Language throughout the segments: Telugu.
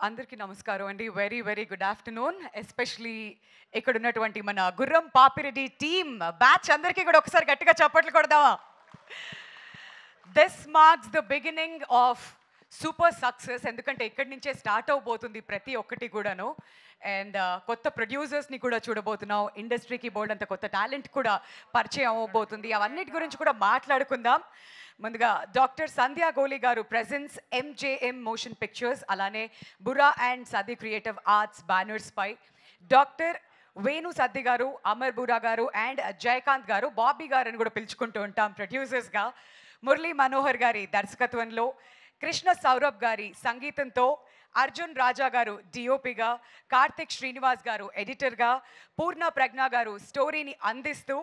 అందరికీ నమస్కారం అండి. Very very good afternoon. Especially ఇక్కడ ఉన్నటువంటి మన గుర్రం పాపిరెడ్డి టీమ్ బ్యాచ్ అందరికీ కూడా ఒకసారి గట్టిగా చప్పట్లు కొడదామా? This marks the beginning of super success. ఎందుకంటే ఇక్కడి నుంచే స్టార్ట్ అవబోతుంది ప్రతి ఒక్కటి కూడాను. అండ్ కొత్త ప్రొడ్యూసర్స్ని కూడా చూడబోతున్నాం. ఇండస్ట్రీకి బోల్డ్ అంత కొత్త టాలెంట్ కూడా పరిచయం అవ్వబోతుంది. అవన్నిటి గురించి కూడా మాట్లాడుకుందాం. ముందుగా డాక్టర్ సంధ్యా గోలి గారు ప్రెజెన్స్ ఎంజేఎం మోషన్ పిక్చర్స్, అలానే Bura and Saddi creative arts banners పై డాక్టర్ వేణు సద్ది గారు, అమర్ బురా గారు అండ్ జయకాంత్ గారు, బాబీ గారు అని కూడా పిలుచుకుంటూ ఉంటాం ప్రొడ్యూసర్స్గా, మురళీ మనోహర్ గారి దర్శకత్వంలో, కృష్ణ సౌరభ్ గారి సంగీతంతో, అర్జున్ రాజా గారు డిఓపిగా, కార్తిక్ శ్రీనివాస్ గారు ఎడిటర్గా, పూర్ణ ప్రజ్ఞ గారు స్టోరీని అందిస్తూ,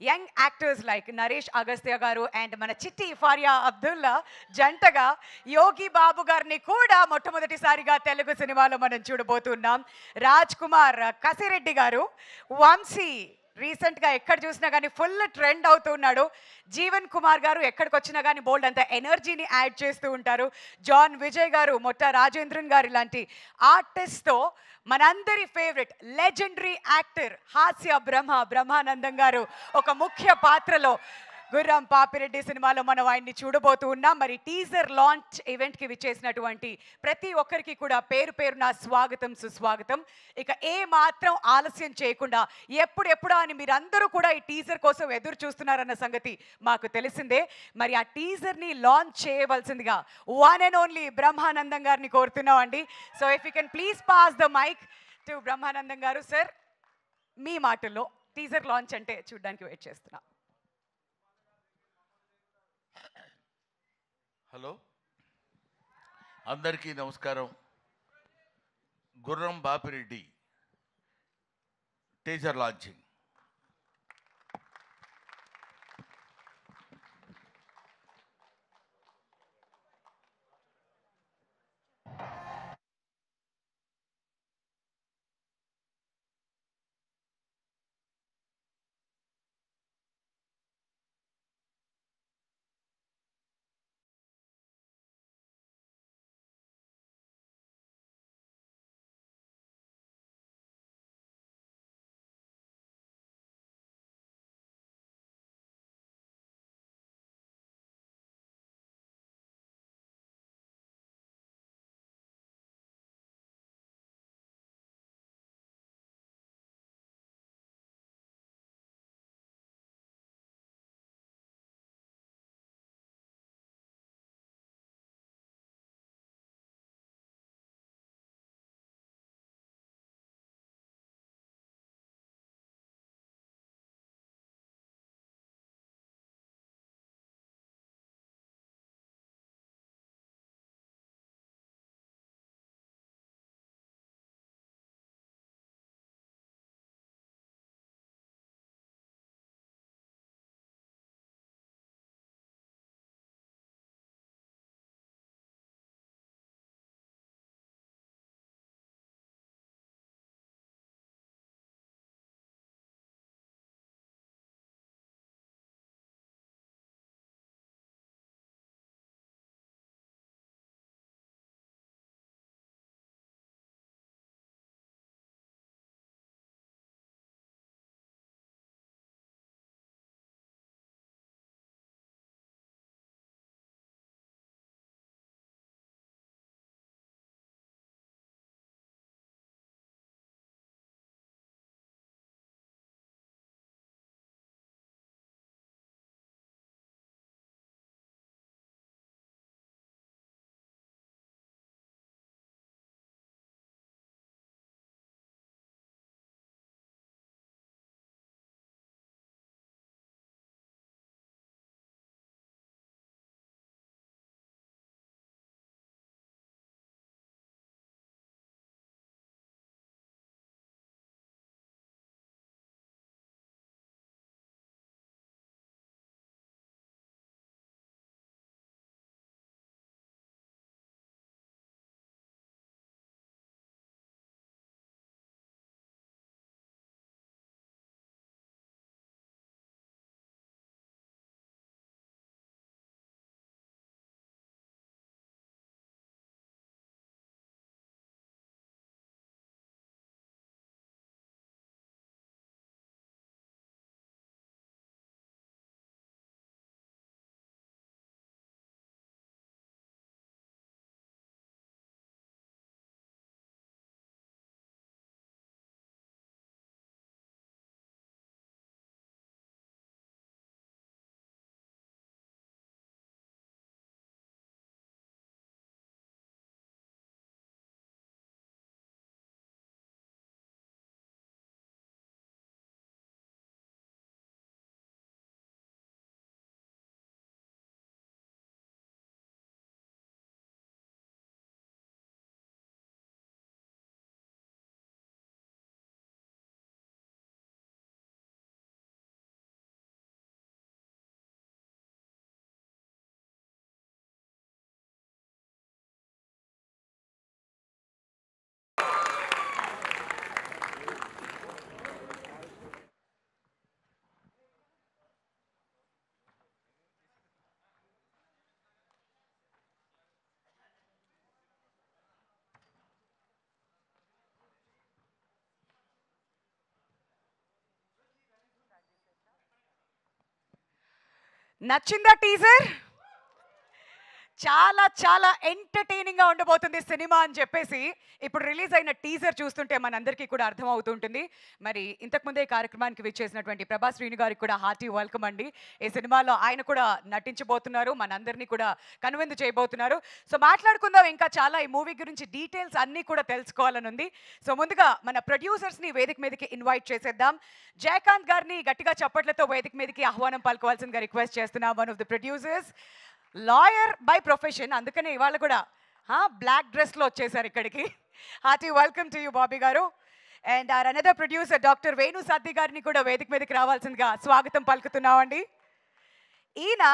young actors like Naresh Agastya గారు అండ్ మన చిట్టి ఫారియా అబ్దుల్లా జంటగా యోగి బాబు గారిని కూడా మొట్టమొదటిసారిగా తెలుగు సినిమాలో మనం చూడబోతున్నాం. రాజ్ కుమార్ కసిరెడ్డి గారు, వంశీ రీసెంట్గా ఎక్కడ చూసినా కానీ ఫుల్ ట్రెండ్ అవుతున్నాడు. జీవన్ కుమార్ గారు ఎక్కడికి వచ్చినా కానీ బోల్డ్ అంత ఎనర్జీని యాడ్ చేస్తూ ఉంటారు. జాన్ విజయ్ గారు, మొట్ట రాజేంద్రన్ గారు ఇలాంటి ఆర్టిస్ట్తో మనందరి ఫేవరెట్ లెజెండరీ యాక్టర్ హాస్య బ్రహ్మానందం గారు ఒక ముఖ్య పాత్రలో గుర్రం పాపిరెడ్డి సినిమాలో మనం ఆయన్ని చూడబోతూ ఉన్నాం. మరి టీజర్ లాంచ్ ఈవెంట్కి విచ్చేసినటువంటి ప్రతి ఒక్కరికి కూడా పేరు పేరున స్వాగతం సుస్వాగతం. ఇక ఏ మాత్రం ఆలస్యం చేయకుండా ఎప్పుడెప్పుడా అని మీరందరూ కూడా ఈ టీజర్ కోసం ఎదురు చూస్తున్నారన్న సంగతి మాకు తెలిసిందే. మరి ఆ టీజర్ని లాంచ్ చేయవలసిందిగా వన్ అండ్ ఓన్లీ బ్రహ్మానందం గారిని కోరుతున్నాం అండి. So if you can please pass the mic to Brahmanandam garu. Sir, మీ మాటల్లో టీజర్ లాంచ్ అంటే చూడడానికి వెయిట్ చేస్తున్నా. హలో, అందరికీ నమస్కారం. గుర్రం బాపిరెడ్డి టీజర్ లాంచింగ్. నచ్చిందా టీజర్? చాలా చాలా ఎంటర్టైనింగ్గా ఉండబోతుంది సినిమా అని చెప్పేసి ఇప్పుడు రిలీజ్ అయిన టీజర్ చూస్తుంటే మనందరికీ కూడా అర్థమవుతుంటుంది. మరి ఇంతకుముందే కార్యక్రమానికి విచ్చేసినటువంటి ప్రభాస్ శ్రీను గారికి కూడా హార్టీ వెల్కమ్ అండి. ఈ సినిమాలో ఆయన కూడా నటించబోతున్నారు, మనందరినీ కూడా కనువిందు చేయబోతున్నారు. సో మాట్లాడుకుందాం ఇంకా చాలా ఈ మూవీ గురించి డీటెయిల్స్ అన్నీ కూడా తెలుసుకోవాలని ఉంది. సో ముందుగా మన ప్రొడ్యూసర్స్ని వేదిక మీదకి ఇన్వైట్ చేసేద్దాం. జయకాంత్ గారిని గట్టిగా చప్పట్లతో వేదిక మీదకి ఆహ్వానం పలుకోవాల్సిందిగా రిక్వెస్ట్ చేస్తున్నాం. One of the producers, lawyer by profession, అందుకనే ఇవాళ కూడా బ్లాక్ డ్రెస్లో వచ్చేసారు ఇక్కడికి. Hearty welcome to you Bobby గారు. And are another producer doctor Venu Saddi గారిని కూడా వేదిక మీదకి రావాల్సిందిగా స్వాగతం పలుకుతున్నామండి. ఈయన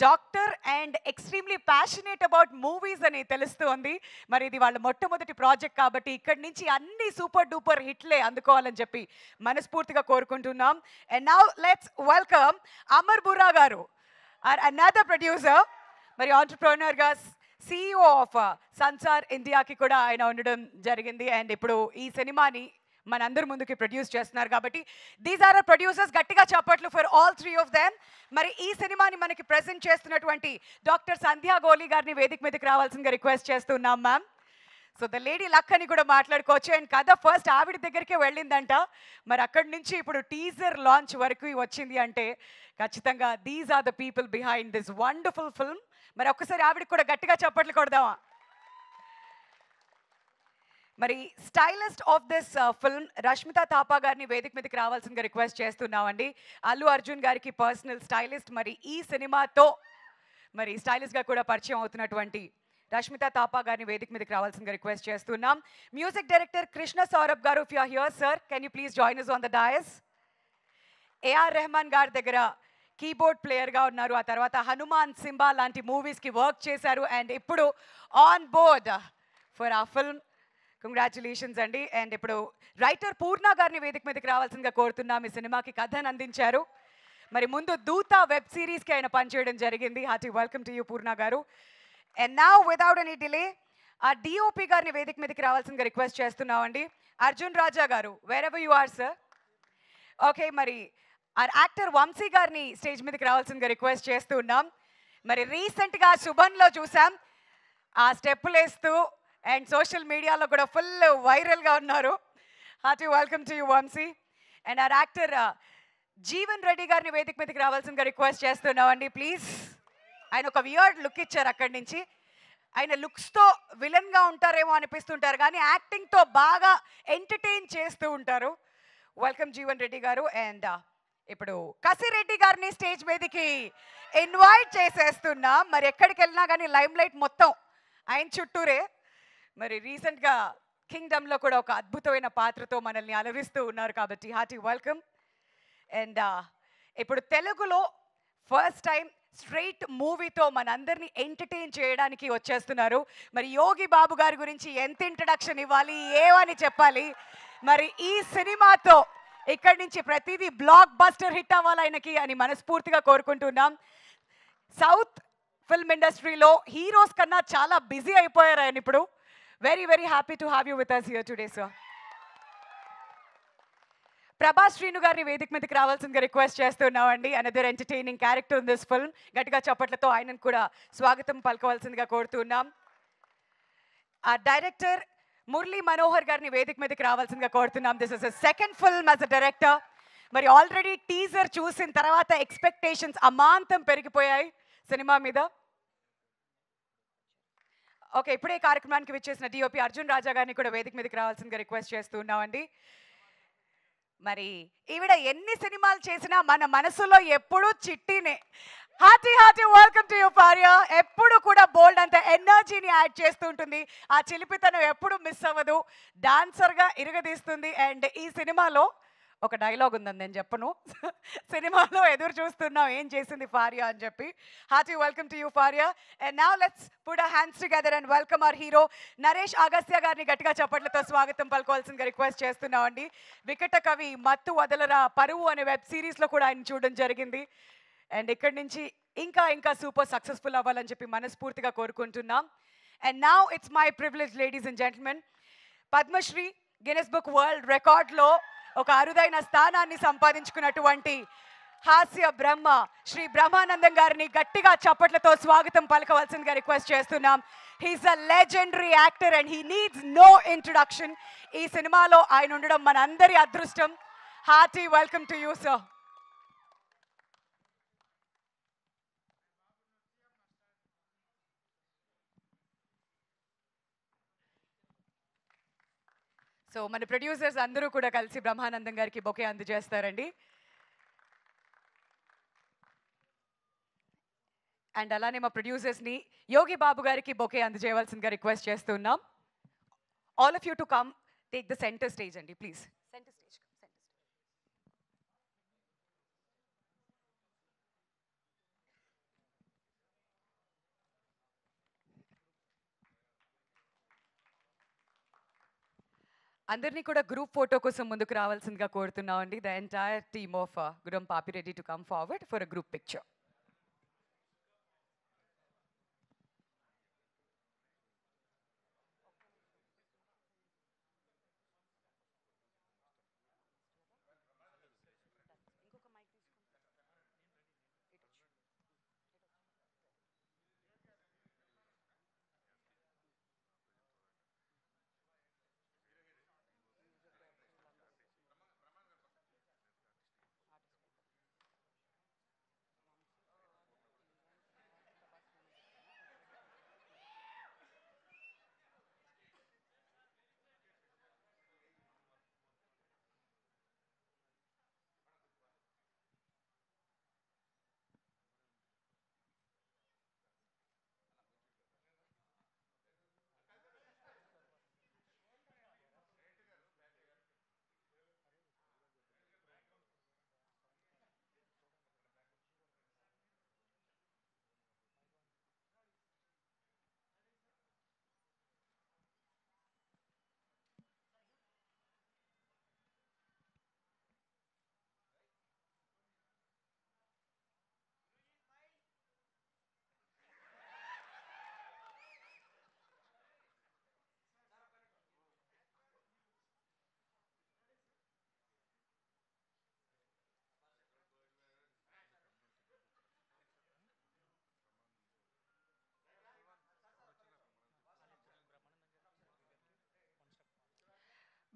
doctor and extremely passionate about movies అని తెలుస్తుంది. మరి ఇది వాళ్ళ మొట్టమొదటి ప్రాజెక్ట్ కాబట్టి ఇక్కడి నుంచి అన్ని సూపర్ డూపర్ హిట్లే అందుకోవాలని చెప్పి మనస్ఫూర్తిగా కోరుకుంటున్నాం. And now let's welcome Amar Burra garu, our another producer, మరి ఆంటర్ప్రెన్యూర్గా CEO ఆఫ్ సన్సార్ ఇండియాకి కూడా ఆయన ఉండడం జరిగింది. అండ్ ఇప్పుడు ఈ సినిమాని మనందరి ముందుకి ప్రొడ్యూస్ చేస్తున్నారు కాబట్టి దీస్ ఆర్ ప్రొడ్యూసర్స్. గట్టిగా చప్పట్లు for all three of them. మరి ఈ సినిమాని మనకి ప్రెజెంట్ చేస్తున్నటువంటి డాక్టర్ సంధ్యా గోలి గారిని వేదిక మీదకి రావాల్సిందిగా రిక్వెస్ట్ చేస్తున్నాం ma'am. So the lady luck అని కూడా మాట్లాడుకోవచ్చు. అండ్ కథ ఫస్ట్ ఆవిడ దగ్గరికే వెళ్ళిందంట. మరి అక్కడి నుంచి ఇప్పుడు టీజర్ లాంచ్ వరకు వచ్చింది అంటే ఖచ్చితంగా these are the people behind this wonderful film. మరి ఒక్కసారి ఆవిడకి కూడా గట్టిగా చప్పట్లు కొడదామా? మరి stylist of this film Rashmita Thapa గారిని వేదిక మీదకి రావాల్సిందిగా రిక్వెస్ట్ చేస్తున్నామండి. అల్లు అర్జున్ గారికి పర్సనల్ స్టైలిస్ట్. మరి ఈ సినిమాతో మరి స్టైలిస్ట్గా కూడా పరిచయం అవుతున్నటువంటి రష్మిత థాపా గారిని వేదిక మీదకి రావాల్సిందిగా రిక్వెస్ట్ చేస్తున్నాం. Music director Krishna Saurabh garu, if you are here sir, can you please join us on the dais. AR Rahman గారి దగ్గర కీబోర్డ్ ప్లేయర్గా ఉన్నారు. ఆ తర్వాత హనుమాన్, సింబా లాంటి మూవీస్కి వర్క్ చేశారు. అండ్ ఇప్పుడు ఆన్ బోర్డ్ ఫర్ ఆ ఫిల్మ్. కంగ్రాచులేషన్స్ అండి. అండ్ ఇప్పుడు రైటర్ పూర్ణ గారిని వేదిక మీదకి రావాల్సిందిగా కోరుతున్నాం. ఈ సినిమాకి కథను అందించారు. మరి ముందు దూత వెబ్ సిరీస్కి ఆయన పనిచేయడం జరిగింది. Hearty welcome to you Purna garu. And now without any delay ఆ డిఓపి గారిని వేదిక మీదకి రావాల్సిందిగా రిక్వెస్ట్ చేస్తున్నామండి. Arjun Raja garu, wherever you are sir. Okay, మరి ఆ యాక్టర్ వంశీ గారిని స్టేజ్ మీదకి రావాల్సిందిగా రిక్వెస్ట్ చేస్తూ ఉన్నాం. మరి రీసెంట్గా శుభన్లో చూసాం ఆ స్టెప్పులు వేస్తూ, అండ్ సోషల్ మీడియాలో కూడా ఫుల్ వైరల్గా ఉన్నారు. Hearty welcome to you Vamsi. And ఆ యాక్టర్ జీవన్ రెడ్డి గారిని వేదిక మీదకి రావాల్సిందిగా రిక్వెస్ట్ చేస్తున్నామండి ప్లీజ్. ఆయన ఒక వియర్డ్ లుక్ ఇచ్చారు అక్కడి నుంచి. ఆయన లుక్స్తో విలన్గా ఉంటారేమో అనిపిస్తుంటారు, కానీ యాక్టింగ్తో బాగా ఎంటర్టైన్ చేస్తూ ఉంటారు. వెల్కమ్ జీవన్ రెడ్డి గారు. అండ్ ఇప్పుడు కసిరెడ్డి గారిని స్టేజ్ మీదకి ఇన్వైట్ చేసేస్తున్నా. మరి ఎక్కడికి వెళ్ళినా కానీ లైమ్ లైట్ మొత్తం ఆయన చుట్టూరే. మరి రీసెంట్గా కింగ్డమ్లో కూడా ఒక అద్భుతమైన పాత్రతో మనల్ని అలరిస్తూ ఉన్నారు కాబట్టి హార్టీ వెల్కమ్. అండ్ ఇప్పుడు తెలుగులో ఫస్ట్ టైం స్ట్రైట్ మూవీతో మనందరినీ ఎంటర్టైన్ చేయడానికి వచ్చేస్తున్నారు. మరి యోగి బాబు గారి గురించి ఎంత ఇంట్రడక్షన్ ఇవ్వాలి, ఏమని చెప్పాలి. మరి ఈ సినిమాతో ఇక్కడి నుంచి ప్రతిదీ బ్లాక్ బస్టర్ హిట్ అవ్వాలి ఆయనకి అని మనస్ఫూర్తిగా కోరుకుంటున్నాం. సౌత్ ఫిల్మ్ ఇండస్ట్రీలో హీరోస్ కన్నా చాలా బిజీ అయిపోయారు ఆయన ఇప్పుడు. Very very happy to have you with us here today sir. Prabhas Srinu గారిని వేదిక మీదకి రావాల్సిందిగా రిక్వెస్ట్ చేస్తున్నామండి. Another entertaining character in this film. గట్టిగా చప్పట్లతో ఆయనను కూడా స్వాగతం పలకవలసిందిగా కోరుతున్నాం. ఆ డైరెక్టర్ మురళీ మనోహర్ గారిని వేదిక మీదకి రావాల్సిందిగా కోరుతున్నాం. This is second film as a director. మరి ఆల్రెడీ టీజర్ చూసిన తర్వాత ఎక్స్పెక్టేషన్స్ అమాంతం పెరిగిపోయాయి సినిమా మీద. ఓకే, ఇప్పుడే కార్యక్రమానికి విచ్చేసిన డిఓపి అర్జున్ రాజా గారిని కూడా వేదిక మీదకి రావాల్సిందిగా రిక్వెస్ట్ చేస్తున్నామండి. మరి ఈవిడ ఎన్ని సినిమాలు చేసినా మన మనసులో ఎప్పుడూ చిట్టినే. Hearty hearty welcome to you Parya. ఎప్పుడు కూడా బోల్డ్ అంత ఎనర్జీని యాడ్ చేస్తూ ఉంటుంది. ఆ చిలిపితనం ఎప్పుడు మిస్ అవ్వదు. డాన్సర్గా ఇరగదీస్తుంది. అండ్ ఈ సినిమాలో ఒక డైలాగ్ ఉందని నేను చెప్పను. సినిమాలో ఎదురు చూస్తున్నాం ఏం చేసింది ఫార్య అని చెప్పి. Hearty welcome to you Farya. And now let's put our hands together and welcome our hero Naresh Agastya గారిని గట్టిగా చప్పట్లతో స్వాగతం పలుకోవాల్సిందిగా రిక్వెస్ట్ చేస్తున్నామండి. వికట కవి, మత్తు వదలరా, పరువు అనే వెబ్ సిరీస్లో కూడా ఆయన చూడడం జరిగింది. అండ్ ఇక్కడి నుంచి ఇంకా ఇంకా సూపర్ సక్సెస్ఫుల్ అవ్వాలని చెప్పి మనస్ఫూర్తిగా కోరుకుంటున్నాం. And now it's my privilege ladies and gentlemen, Padmashri Guinness book world రికార్డ్లో ఒక అరుదైన స్థానాన్ని సంపాదించుకున్నటువంటి హాస్య బ్రహ్మ శ్రీ బ్రహ్మానందం గారిని గట్టిగా చప్పట్లతో స్వాగతం పలకవలసిందిగా రిక్వెస్ట్ చేస్తున్నాం. He's a legendary actor and he needs no introduction. ఈ సినిమాలో ఆయన ఉండడం మనందరి అదృష్టం. Hearty welcome to you sir. So మన ప్రొడ్యూసర్స్ అందరూ కూడా కలిసి బ్రహ్మానందం గారికి బొకే అందజేస్తారండి. అండ్ అలానే మా ప్రొడ్యూసర్స్ని యోగి బాబు గారికి బొకే అందజేయవలసిందిగా రిక్వెస్ట్ చేస్తున్నాం. All of you to come take the centre stage అండి ప్లీజ్. Centre stage. అందరినీ కూడా గ్రూప్ ఫోటో కోసం ముందుకు రావాల్సిందిగా కోరుతున్నాం అండి. The entire team of Guram Papireddy to come forward for a group picture.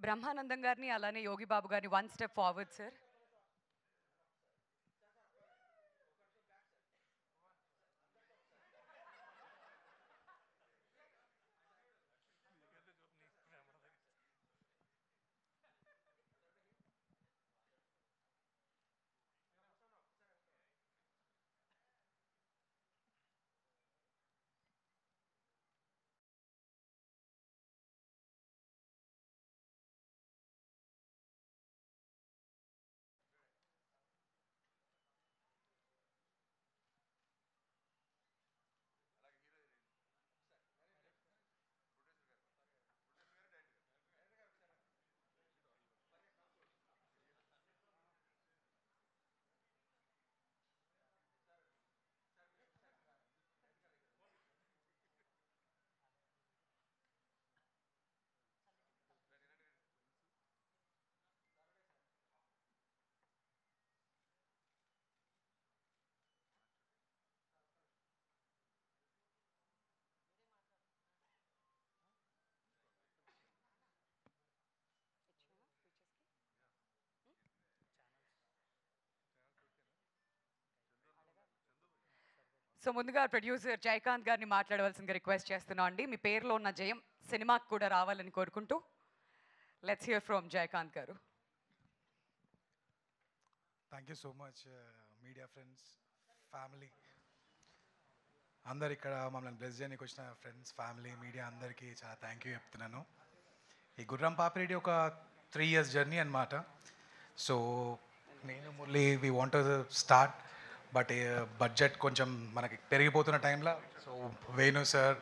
Brahmanandam గారిని అలానే యోగి బాబు గారిని one step forward sir. So ముందుగా ప్రొడ్యూసర్ జయకాంత్ గారిని మాట్లాడవలసిందిగా రిక్వెస్ట్ చేస్తున్నాం అండి. మీ పేరులో ఉన్న జయం సినిమాకి కూడా రావాలని కోరుకుంటూ లెట్స్ హియర్ ఫ్రమ్ జయకాంత్ గారు. Thank you so much media friends, family అందరు ఇక్కడ మమ్మల్ని బ్లెస్ చేయడానికి వచ్చిన ఫ్రెండ్స్, ఫ్యామిలీ, మీడియా అందరికీ చాలా థ్యాంక్ యూ చెప్తున్నాను. ఈ గుర్రం పాపిరెడ్డి ఒక 3 years జర్నీ అనమాట. సో నేను Murali we want start, but budget కొంచెం మనకి పెరిగిపోతున్న టైంలో సో వేణు సార్,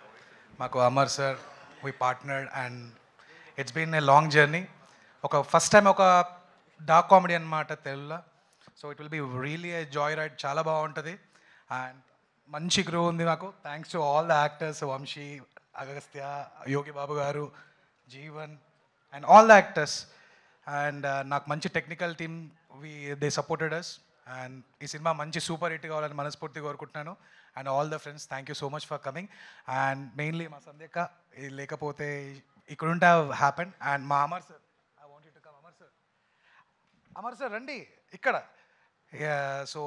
మాకు Amar sir, we partnered and it's been a long journey. ఒక ఫస్ట్ టైం ఒక డార్క్ కామెడీ అనమాట తెలుగులో. So it will be really a joy ride, చాలా బాగుంటుంది అండ్ మంచి గ్రో ఉంది మాకు. Thanks to all the actors, Vamsi, Agastya, Yogi Babu గారు, Jeevan and all the actors. And నాకు మంచి technical team they supported us. And ఈ సినిమా మంచి సూపర్ హిట్ కావాలని మనస్ఫూర్తిగా కోరుకుంటున్నాను. And all the friends, thank you so much for coming. And mainly మా సంధ్యక్క ఇది లేకపోతే it couldn't have happen. And మా Amar sir, I want you to come. Amar sir రండి ఇక్కడ. So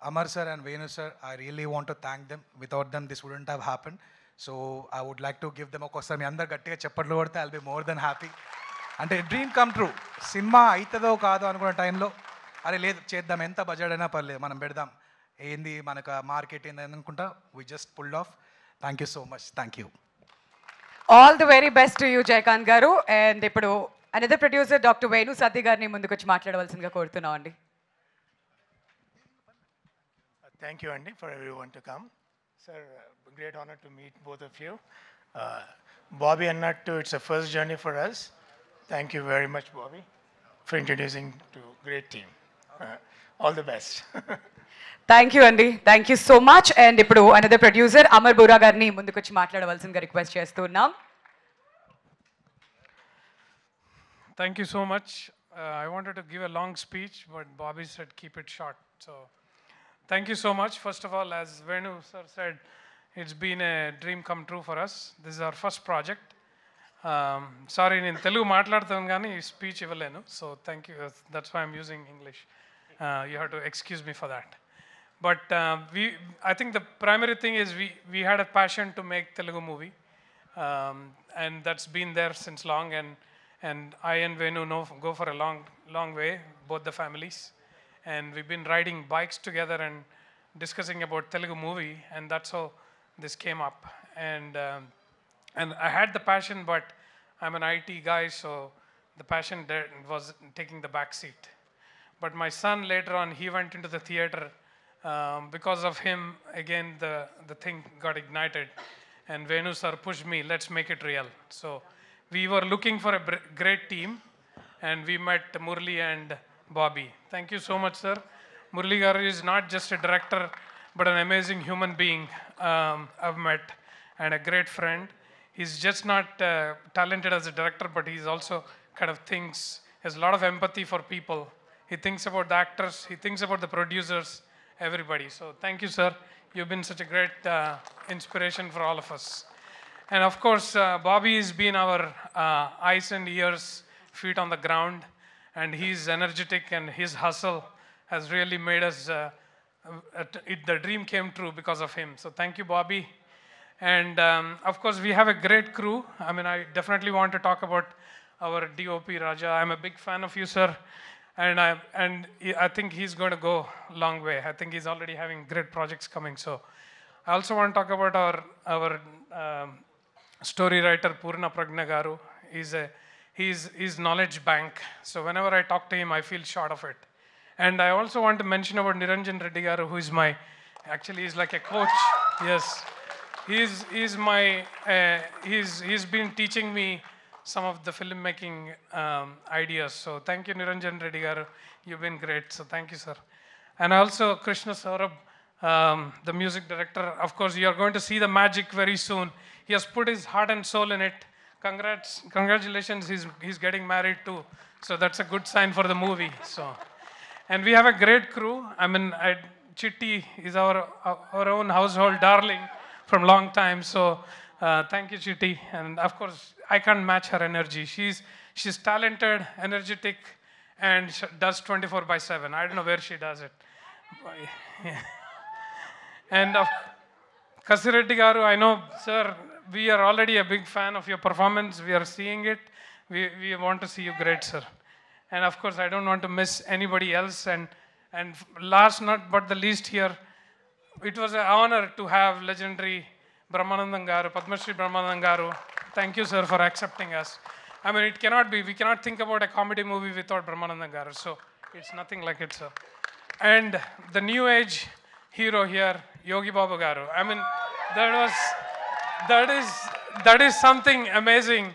Amar sir and Venu sir, I really want to thank them. Without them this wouldn't have happen. So I would like to give them. ఒక్కోసారి మీ అందరు గట్టిగా చప్పట్లు కొడితే I'll be more than happy. అంటే డ్రీమ్ కమ్ ట్రూ. సినిమా అవుతుందో కాదో అనుకున్న టైంలో అరే లేదు చేద్దాం, ఎంత బడ్జెట్ అయినా పర్లేదు మనం పెడదాం, ఏంది మనకు మార్కెట్ ఏంది అనుకుంటా we just pulled off. Thank you so much. Thank you. All the very best to you Jayakanth garu. And ఇప్పుడు another producer doctor Venu Satti గారిని ముందుకొచ్చి మాట్లాడవలసిందిగా కోరుతున్నాం అండి. Thank you, Andy, for everyone to come. Sir, great honor to meet both of you. Bobby and Nattu, it's a first journey for us. Thank you very much, Bobby, for introducing to great team. All the best. Thank you అండి, thank you so much. And ఇప్పుడు అనదర్ ప్రొడ్యూసర్ అమర్ బూరా గారిని ముందుకొచ్చి మాట్లాడవలసిందిగా రిక్వెస్ట్ చేస్తున్నాం. Thank you so much. I wanted to give a long speech, but Bobby said keep it short. So, thank you so much. First of all, as Venu sir said, it's been a dream come true for us. This is our first project. Sorry, in Telugu maatladtanu gaani speech ivalenu. So, thank you. That's why I'm using English. You have to excuse me for that. But I think the primary thing is we had a passion to make Telugu movie, and that's been there since long. And I and Venu go for a long way, both the families. And we've been riding bikes together and discussing about Telugu movie, and that's how this came up. And I had the passion, but I'm an IT guy, so the passion was taking the back seat. But my son later on, he went into the theater. Because of him, again, the thing got ignited. And Venu sir pushed me, let's make it real. So we were looking for a great team, and we met Murli and Bobby. Thank you so much, sir. Murli garu is not just a director, but an amazing human being I've met, and a great friend. He's just not talented as a director, but he's also kind of has a lot of empathy for people. He thinks about the actors, he thinks about the producers, everybody. So thank you, sir. You've been such a great inspiration for all of us. And of course, Bobby has been our eyes and ears, feet on the ground, and he's energetic, and his hustle has really made us, the dream came true because of him. So thank you, Bobby. And of course, we have a great crew. I mean, I definitely want to talk about our DOP, Raja. I'm a big fan of you, sir. And I think he's going to go a long way. I think he's already having great projects coming. So I also want to talk about our story writer, Purna Pragna Garu. He's knowledge bank. So whenever I talk to him, I feel short of it. And I also want to mention about Niranjan Reddy Garu, who is actually he's like a coach. Yes, he's been teaching me some of the filmmaking ideas. So thank you, Niranjan Reddy Garu. You've been great. So thank you, sir. And also Krishna Saurabh, the music director. Of course, you are going to see the magic very soon. He has put his heart and soul in it. Congratulations, he's getting married too. So that's a good sign for the movie. So, and we have a great crew. I mean, Chitti is our own household darling from long time. So thank you, Chitti. And of course, I can't match her energy. She's talented, energetic, and does 24/7. I don't know where she does it. And Kasireddy Garu, I know, sir, we are already a big fan of your performance. We are seeing it. We want to see you great, sir. And of course, I don't want to miss anybody else. And last but the least here, it was an honor to have legendary Brahmanandam Garu, Padma Shri Brahmanandam Garu. Thank you, sir, for accepting us. I mean, we cannot think about a comedy movie without Brahmanandam Garu. So it's nothing like it, sir. And the new age hero here, Yogi Babu Garu. I mean, that is something amazing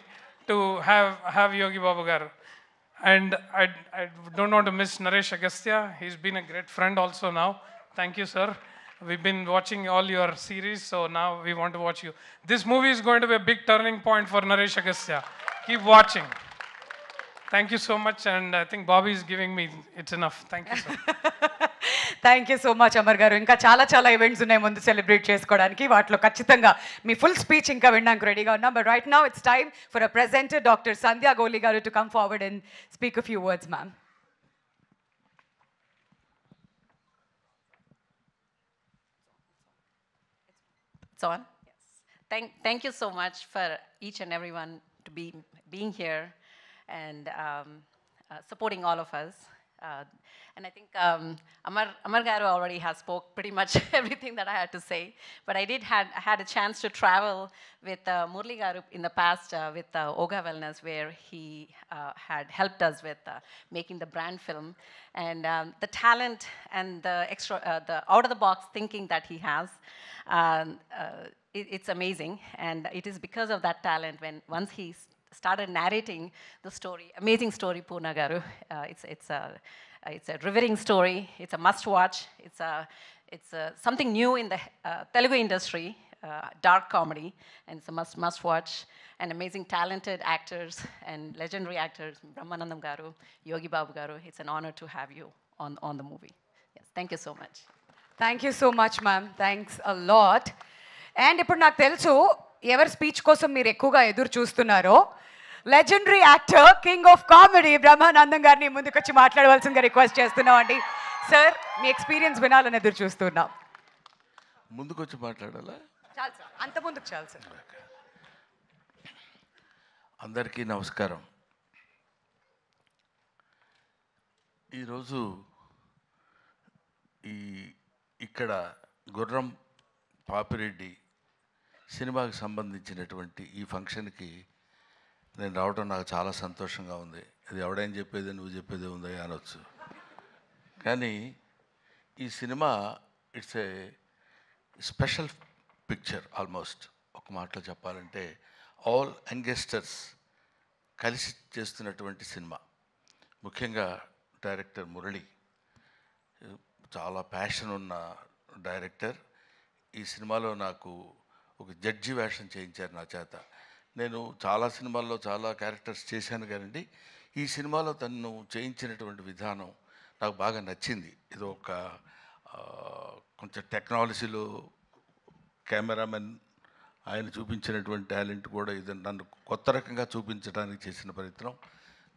to have Yogi Babu Garu. And I don't want to miss Naresh Agastya. He's been a great friend also now. Thank you, sir. We've been watching all your series, so now we want to watch you. This movie is going to be a big turning point for Naresh Agastya. Keep watching. Thank you so much, and I think Bobby is giving me, it's enough. Thank you, sir. Thank you so much Amar గారు. ఇంకా చాలా చాలా ఈవెంట్స్ ఉన్నాయి ముందు సెలబ్రేట్ చేసుకోవడానికి. వాటిలో ఖచ్చితంగా మీ ఫుల్ స్పీచ్ ఇంకా వినడానికి రెడీగా ఉన్నాం. But right now it's time for a presenter doctor Sandhya Goli గారు to come forward and speak a few words ma'am. It's on? Yes. Thank you so much for each and everyone to being here and supporting all of us. And I think Amar Garu already has spoke pretty much everything that I had to say. But I had a chance to travel with Murli Garu in the past with Oga Wellness, where he had helped us with making the brand film. And the talent and the the out of the box thinking that he has, it's amazing. And it is because of that talent once he started narrating the story, amazing story, Poorna Garu. It's a riveting story. It's a must watch. It's something new in the Telugu industry, dark comedy, and it's a must watch. And amazing talented actors and legendary actors, Brahmanandam Garu, Yogi Babu Garu. It's an honor to have you on the movie. Yes, thank you so much. Thank you so much ma'am. Thanks a lot. And ఇప్పుడు నాకు తెలుసు ఎవరి స్పీచ్ కోసం మీరు ఎక్కువగా ఎదురు చూస్తున్నారో. Legendary actor, king of comedy Brahmanandam గారిని ముందుకొచ్చి మాట్లాడవలసిందిగా రిక్వెస్ట్ చేస్తున్నాం అండి. సార్, మీ ఎక్స్పీరియన్స్ వినాలని ఎదురు చూస్తున్నాం. ముందుకొచ్చి మాట్లాడాలా? చాలు సార్, అంత ముందుకు చాలు సార్. అందరికీ నమస్కారం. ఈరోజు ఇక్కడ గుర్రం పాపిరెడ్డి సినిమాకి సంబంధించినటువంటి ఈ ఫంక్షన్కి నేను రావడం నాకు చాలా సంతోషంగా ఉంది. అది ఎవడైనా చెప్పేది నువ్వు చెప్పేది ఉందా అనొచ్చు, కానీ ఈ cinema it's a special picture. Almost ఒక మాటలో చెప్పాలంటే ఆల్ యంగస్టర్స్ కలిసి చేస్తున్నటువంటి సినిమా. ముఖ్యంగా డైరెక్టర్ మురళి చాలా ప్యాషన్ ఉన్న డైరెక్టర్. ఈ సినిమాలో నాకు ఒక జడ్జి వేషం చేయించారు నా చేత. నేను చాలా సినిమాల్లో చాలా క్యారెక్టర్స్ చేశాను కానండి, ఈ సినిమాలో తను చేయించినటువంటి విధానం నాకు బాగా నచ్చింది. ఇది ఒక కొంచెం టెక్నాలజీలో కెమెరామెన్ ఆయన చూపించినటువంటి టాలెంట్ కూడా ఇది నన్ను కొత్త రకంగా చూపించడానికి చేసిన ప్రయత్నం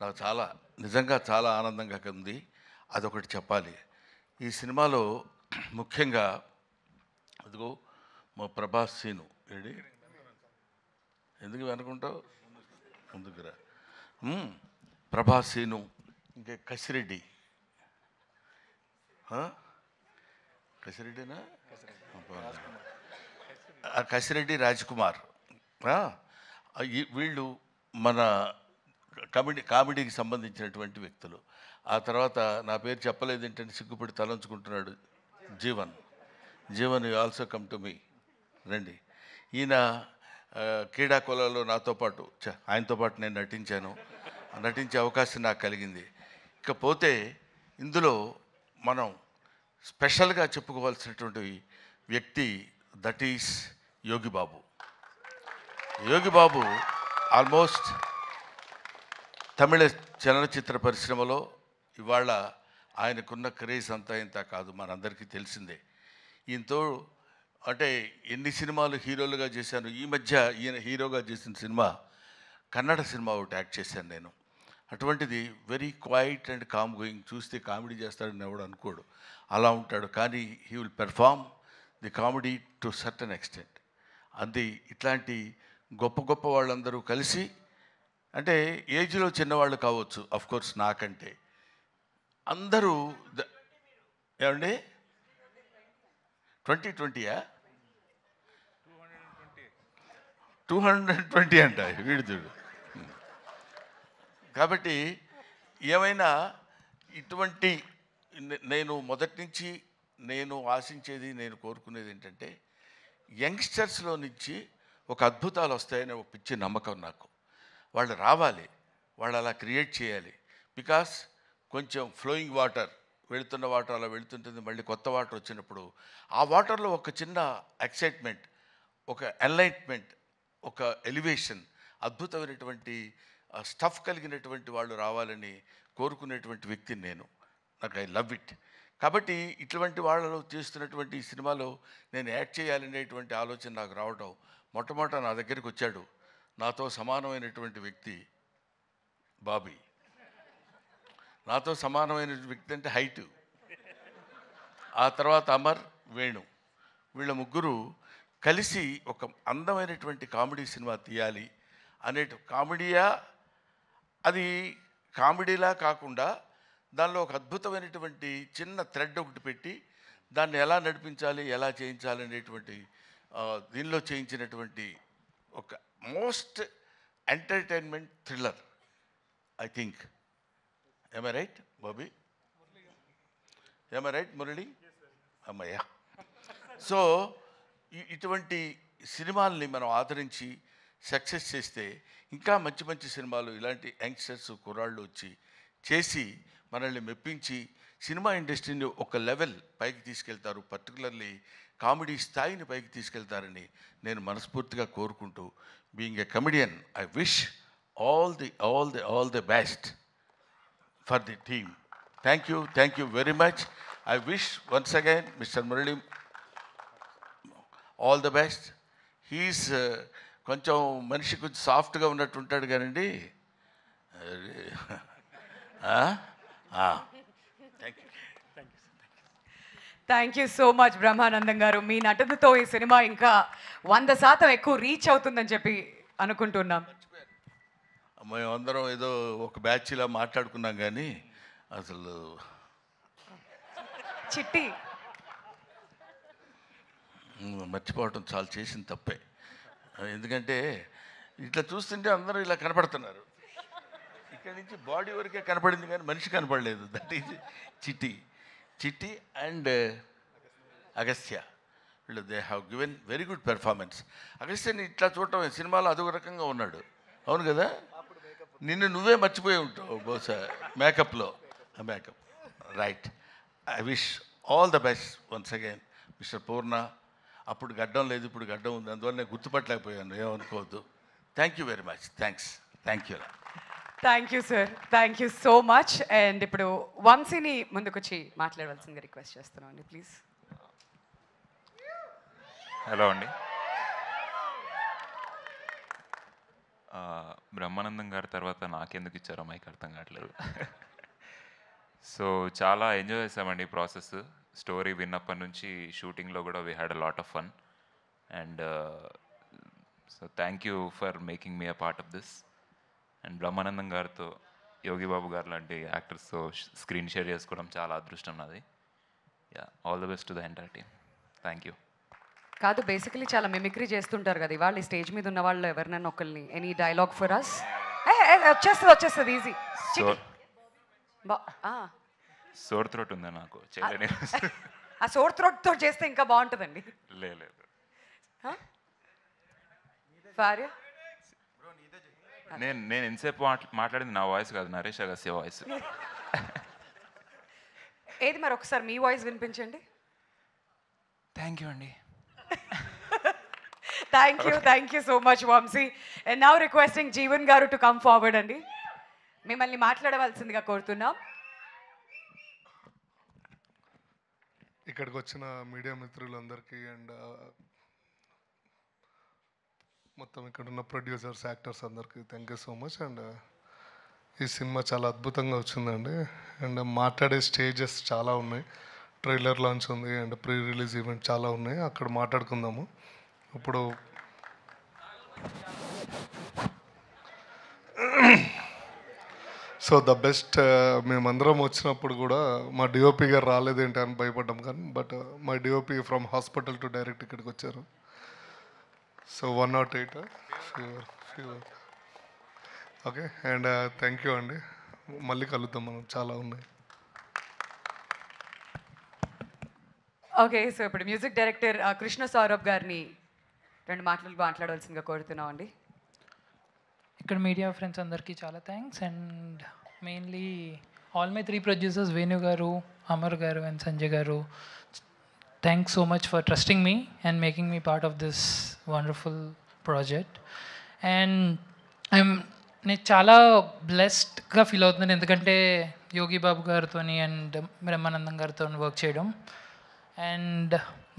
నాకు చాలా నిజంగా చాలా ఆనందంగా ఉంది. అదొకటి చెప్పాలి. ఈ సినిమాలో ముఖ్యంగా అదిగో మా ప్రభాస్ సీను ఏడి ఎందుకు వెనుకుంటావు ముందుకురా. ప్రభాస్ సీను, ఇంకా కసిరెడ్డి, కసిరెడ్డినా కసిరెడ్డి రాజ్కుమార్, వీళ్ళు మన కామెడీకి సంబంధించినటువంటి వ్యక్తులు. ఆ తర్వాత నా పేరు చెప్పలేదు ఏంటంటే సిగ్గుపడి తలంచుకుంటున్నాడు Jeevan. Jeevan you also come to me, రండి. ఈయన క్రీడాకోళంలో నాతో పాటు ఆయనతో పాటు నేను నటించే అవకాశం నాకు కలిగింది. ఇకపోతే ఇందులో మనం స్పెషల్గా చెప్పుకోవాల్సినటువంటి వ్యక్తి that is Yogi Babu. Yogi Babu almost Tamil చలనచిత్ర పరిశ్రమలో ఇవాళ ఆయనకున్న క్రేజ్ అంతా ఇంత కాదు, మనందరికీ తెలిసిందే. ఈయనతో అంటే ఎన్ని సినిమాలు హీరోలుగా చేశాను. ఈ మధ్య ఈయన హీరోగా చేసిన సినిమా కన్నడ సినిమా ఒకటి యాక్ట్ చేశాను నేను. అటువంటిది very quiet and calm going. చూస్తే కామెడీ చేస్తాడని ఎవడు అనుకోడు, అలా ఉంటాడు. కానీ he will perform the comedy to certain extent. అది ఇట్లాంటి గొప్ప గొప్ప వాళ్ళందరూ కలిసి, అంటే ఏజ్లో చిన్నవాళ్ళు కావచ్చు అఫ్కోర్స్ నాకంటే, అందరూ ఏమండి 2020యా 220 అంట వీడు చూడు. కాబట్టి ఏమైనా ఇటువంటి నేను మొదటి నుంచి నేను ఆశించేది, నేను కోరుకునేది ఏంటంటే యంగ్స్టర్స్లో నుంచి ఒక అద్భుతాలు వస్తాయనే ఒక పిచ్చి నమ్మకం నాకు. వాళ్ళు రావాలి, వాళ్ళు అలా క్రియేట్ చేయాలి. బికాస్ కొంచెం ఫ్లోయింగ్ వాటర్, వెళుతున్న వాటర్ అలా వెళుతుంటుంది, మళ్ళీ కొత్త వాటర్ వచ్చినప్పుడు ఆ వాటర్లో ఒక చిన్న ఎక్సైట్మెంట్, ఒక ఎన్లైట్మెంట్, ఒక ఎలివేషన్, అద్భుతమైనటువంటి స్టఫ్ కలిగినటువంటి వాళ్ళు రావాలని కోరుకునేటువంటి వ్యక్తిని నేను. నాకు ఐ లవ్ ఇట్. కాబట్టి ఇటువంటి వాళ్ళు చేస్తున్నటువంటి ఈ సినిమాలో నేను యాక్ట్ చేయాలనేటువంటి ఆలోచన నాకు రావడం, మొట్టమొదట నా దగ్గరికి వచ్చాడు నాతో సమానమైనటువంటి వ్యక్తి బాబీ. నాతో సమానమైన వ్యక్తి అంటే హైటు. ఆ తర్వాత అమర్, వేణు, వీళ్ళ ముగ్గురు కలిసి ఒక అందమైనటువంటి కామెడీ సినిమా తీయాలి కామెడీయా, అది కామెడీలా కాకుండా దానిలో ఒక అద్భుతమైనటువంటి చిన్న థ్రెడ్ ఒకటి పెట్టి దాన్ని ఎలా నడిపించాలి, ఎలా చేయించాలి అనేటువంటి దీనిలో చేయించినటువంటి ఒక most entertainment thriller, I think. Am I right, Bobby? Am I right, Murali? అమ్మయ్యా. సో ఇటువంటి సినిమాల్ని మనం ఆదరించి సక్సెస్ చేస్తే ఇంకా మంచి మంచి సినిమాలు ఇలాంటి యంగ్స్టర్స్ కుర్రాళ్ళు వచ్చి చేసి మనల్ని మెప్పించి సినిమా ఇండస్ట్రీని ఒక లెవెల్ పైకి తీసుకెళ్తారు, పర్టికులర్లీ కామెడీ స్థాయిని పైకి తీసుకెళ్తారని నేను మనస్ఫూర్తిగా కోరుకుంటూ, being a comedian, I wish all the best for the team. Thank you very much. I wish once again Mr. Murali all the best. He's కొంచెం మనిషి కొంచెం సాఫ్ట్గా ఉన్నట్టు ఉంటాడు కానండి. Thank you so much Brahmanandam గారు. మీ నటనతో ఈ సినిమా ఇంకా 100% ఎక్కువ రీచ్ అవుతుందని చెప్పి అనుకుంటున్నాం. మేమందరం ఏదో ఒక బ్యాచ్లా మాట్లాడుకున్నాం కానీ అసలు చిట్టి మర్చిపోవటం చాలా చేసిన తప్పే. ఎందుకంటే ఇట్లా చూస్తుంటే అందరూ ఇలా కనపడుతున్నారు, ఇక్కడి నుంచి బాడీ వరకే కనపడింది కానీ మనిషి కనపడలేదు. That is Chitti and Agastya. వీళ్ళు they have given very good performance. అగస్త్యని ఇట్లా చూడటం సినిమాలో అదొక రకంగా ఉన్నాడు, అవును కదా? నిన్ను నువ్వే మర్చిపోయి ఉంటావు బహుశా మేకప్లో. Makeup right. I wish all the best once again mister Purna. అప్పుడు గడ్డం లేదు, ఇప్పుడు గడ్డం ఉంది, అందువల్ల నేను గుర్తుపట్టలేకపోయాను, ఏమనుకోవద్దు. Thank you very much. Thank you. Thank you sir, thank you so much. And ఇప్పుడు వంశీని ముందుకొచ్చి మాట్లాడవలసిందిగా రిక్వెస్ట్ చేస్తున్నాం అండి, ప్లీజ్. హలో అండి. బ్రహ్మానందం గారి తర్వాత నాకెందుకు ఇచ్చారో మైక్ అర్థం కావట్లేదు. సో చాలా ఎంజాయ్ చేసామండి ఈ ప్రాసెస్. స్టోరీ విన్నప్పటి నుంచి షూటింగ్లో కూడా we had a lot of fun. And so thank you for making me a part of this. And Brahmanandam గారితో, యోగి బాబు గారు లాంటి యాక్టర్స్తో స్క్రీన్ షేర్ చేసుకోవడం చాలా అదృష్టం నాది. Yeah, all the best to the entire team. Thank you. కాదు, బేసికలీ చాలా మిమిక్రీ చేస్తుంటారు కదా ఇవాళ స్టేజ్ మీద ఉన్న వాళ్ళు ఎవరినైనా ఒకరిని. Any dialogue for us? వచ్చేస్తుంది ఈజీ. సోర్ థ్రోట్ ఉందా నాకు చేయలేని. ఆ సోర్ థ్రోట్తో చేస్తే ఇంకా బాగుంటుందండి. లేదు భార్య నేను ఎంతసేపు మాట్లాడింది నా వాయిస్ కాదు, నరేష్ అగస్త్య వాయిస్. ఏది మరి ఒకసారి మీ వాయిస్ వినిపించండి. థ్యాంక్ యూ అండి. Thank you so much Vamsi. And now requesting Jeevan garu to come forward అండి. మిమ్మల్ని మాట్లాడవలసిందిగా కోరుతున్నాం. ఇక్కడికి వచ్చిన మీడియా మిత్రులందరికీ అండ్ మొత్తం ఇక్కడ ఉన్న ప్రొడ్యూసర్స్, యాక్టర్స్ అందరికీ thank you so much. And ఈ సినిమా చాలా అద్భుతంగా వచ్చిందండి. అండ్ మాట్లాడే స్టేజెస్ చాలా ఉన్నాయి. ట్రైలర్ లాంచ్ ఉంది అండ్ ప్రీ రిలీజ్ ఈవెంట్ చాలా ఉన్నాయి, అక్కడ మాట్లాడుకుందాము. ఇప్పుడు సో ద బెస్ట్, మేమందరం వచ్చినప్పుడు కూడా మా డిఓపి గారు రాలేదేంటి అని భయపడ్డాం, కానీ బట్ మా DOP from hospital to direct ఇక్కడికి వచ్చారు. So 108 fever. Okay, and thank you అండి. మళ్ళీ కలుద్దాం మనం, చాలా ఉన్నాయి. ఓకే, సో ఇప్పుడు మ్యూజిక్ డైరెక్టర్ కృష్ణ సౌరభ్ గారిని 2 మాటలు మాట్లాడవలసిందిగా కోరుతున్నాం అండి. ఇక్కడ మీడియా ఫ్రెండ్స్ అందరికీ చాలా thanks. And mainly all my 3 producers, Venu గారు, అమర్ గారు అండ్ సంజయ్ గారు, thanks so much for trusting me and making me part of this wonderful project. And నేను చాలా బ్లెస్డ్గా ఫీల్ అవుతున్నాను, ఎందుకంటే యోగి బాబు గారితో అండ్ బ్రహ్మానందం గారితో వర్క్ చేయడం. And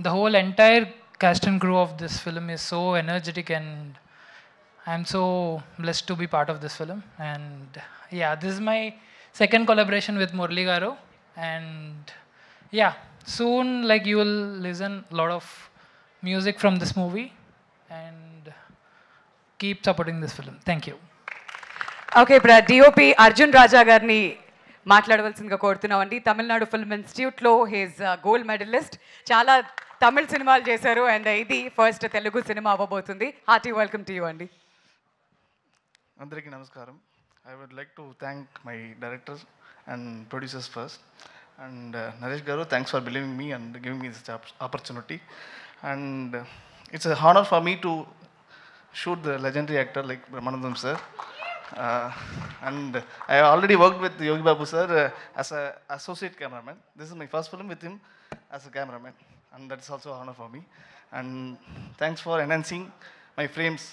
the whole entire cast and crew of this film is so energetic, and I'm so blessed to be part of this film. And yeah, this is my second collaboration with Murli Garu, and yeah, soon like you will listen a lot of music from this movie, and keep supporting this film. Thank you. Okay, ఇప్పుడు డిఓపి అర్జున్ రాజా గారిని మాట్లాడవలసిందిగా కోరుతున్నామండి. తమిళనాడు ఫిల్మ్ ఇన్స్టిట్యూట్లో హీస్ గోల్డ్ మెడలిస్ట్, చాలా తమిళ్ సినిమాలు చేశారు, అండ్ ఇది ఫస్ట్ తెలుగు సినిమా అవ్వబోతుంది. హార్టీ వెల్కమ్ టు యూ అండి. అందరికీ నమస్కారం. I would like to thank my directors and producers first. And Naresh గారు, thanks for believing me and giving me this opportunity. And it's a honour for me to shoot the legendary actor like Brahmanandam sir. And I already worked with Yogi Babu sir as an associate cameraman. This is my first film with him as a cameraman, and that's also an honor for me. And thanks for enhancing my frames,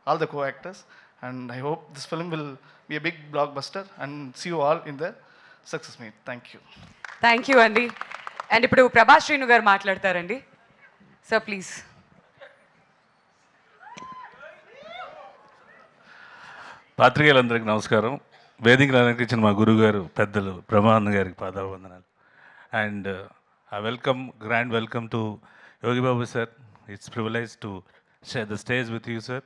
all the co-actors. And I hope this film will be a big blockbuster and see you all in the success meet. Thank you. Thank you అండి. అండ్ ఇప్పుడు ప్రభాస్ శ్రీను గారు మాట్లాడతారండి. Sir please. పాత్రికేయులందరికీ నమస్కారం. వేదికను అలంకరించిన మా గురువుగారు పెద్దలు బ్రహ్మానంద గారికి పాదాభివందనాలు. And grand welcome to Yogi Babu sir. It's privilege to share the stage with you sir.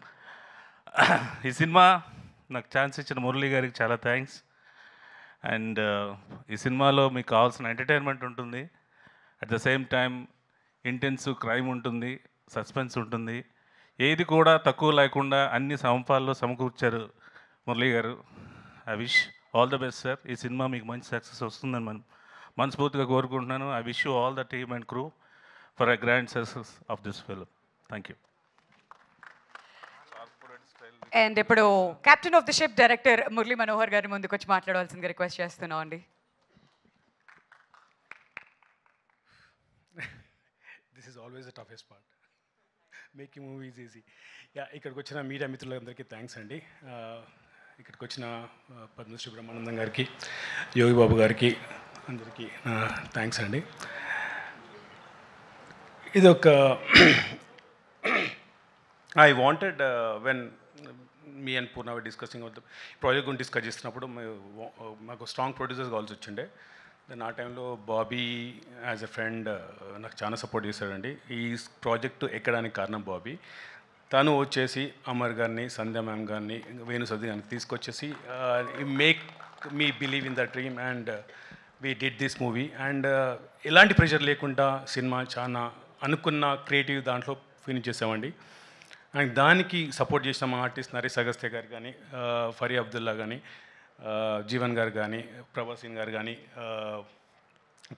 ఈ సినిమా నాకు ఛాన్స్ ఇచ్చిన మురళి గారికి చాలా థ్యాంక్స్. అండ్ ఈ సినిమాలో మీకు కావాల్సిన ఎంటర్టైన్మెంట్ ఉంటుంది, at the same time intensive crime ఉంటుంది, సస్పెన్స్ ఉంటుంది, ఏది కూడా తక్కువ లేకుండా అన్ని సమపాల్లో సమకూర్చారు మురళి గారు. I wish all the best sir. ఈ సినిమా మీకు మంచి సక్సెస్ వస్తుందని మనస్ఫూర్తిగా కోరుకుంటున్నాను. I wish you all the team and crew for a grand success of this film. Thank you. And ఇప్పుడు captain of the ship director Murali Manohar గారి ముందుకు వచ్చి మాట్లాడవలసిందిగా రిక్వెస్ట్ చేస్తున్నాం అండి. This is always the toughest part. Making movies easy. ఇక్కడికి వచ్చిన మీడియా మిత్రులందరికీ థ్యాంక్స్ అండి. ఇక్కడికి వచ్చిన పద్మశ్రీ బ్రహ్మానందం గారికి, యోగి బాబు గారికి అందరికీ థ్యాంక్స్ అండి. ఇది ఒక I wanted when me and Purna discussing project గురించి డిస్కస్ చేస్తున్నప్పుడు మాకు స్ట్రాంగ్ ప్రొడ్యూసర్స్ కావాల్సి వచ్చిండే. దెన్ ఆ టైంలో బాబీ యాజ్ ఎ ఫ్రెండ్ నాకు చాలా సపోర్ట్ చేశాడండి. ఈ ప్రాజెక్టు ఎక్కడానికి కారణం బాబీ. తను వచ్చేసి అమర్ గారిని, సంధ్యా మ్యామ్ గారిని, వేణు సౌదీ గారిని తీసుకొచ్చేసి make me believe in the dream and we did this movie. And ఎలాంటి ప్రెషర్ లేకుండా సినిమా చాలా అనుకున్న క్రియేటివ్ దాంట్లో ఫినిష్ చేసామండి. అండ్ దానికి సపోర్ట్ చేసిన మా ఆర్టిస్ట్ నరేష్ అగస్త్య గారు కానీ, ఫరీ అబ్దుల్లా కానీ, జీవన్ గారు కానీ, ప్రభాసిన్ గారు కానీ,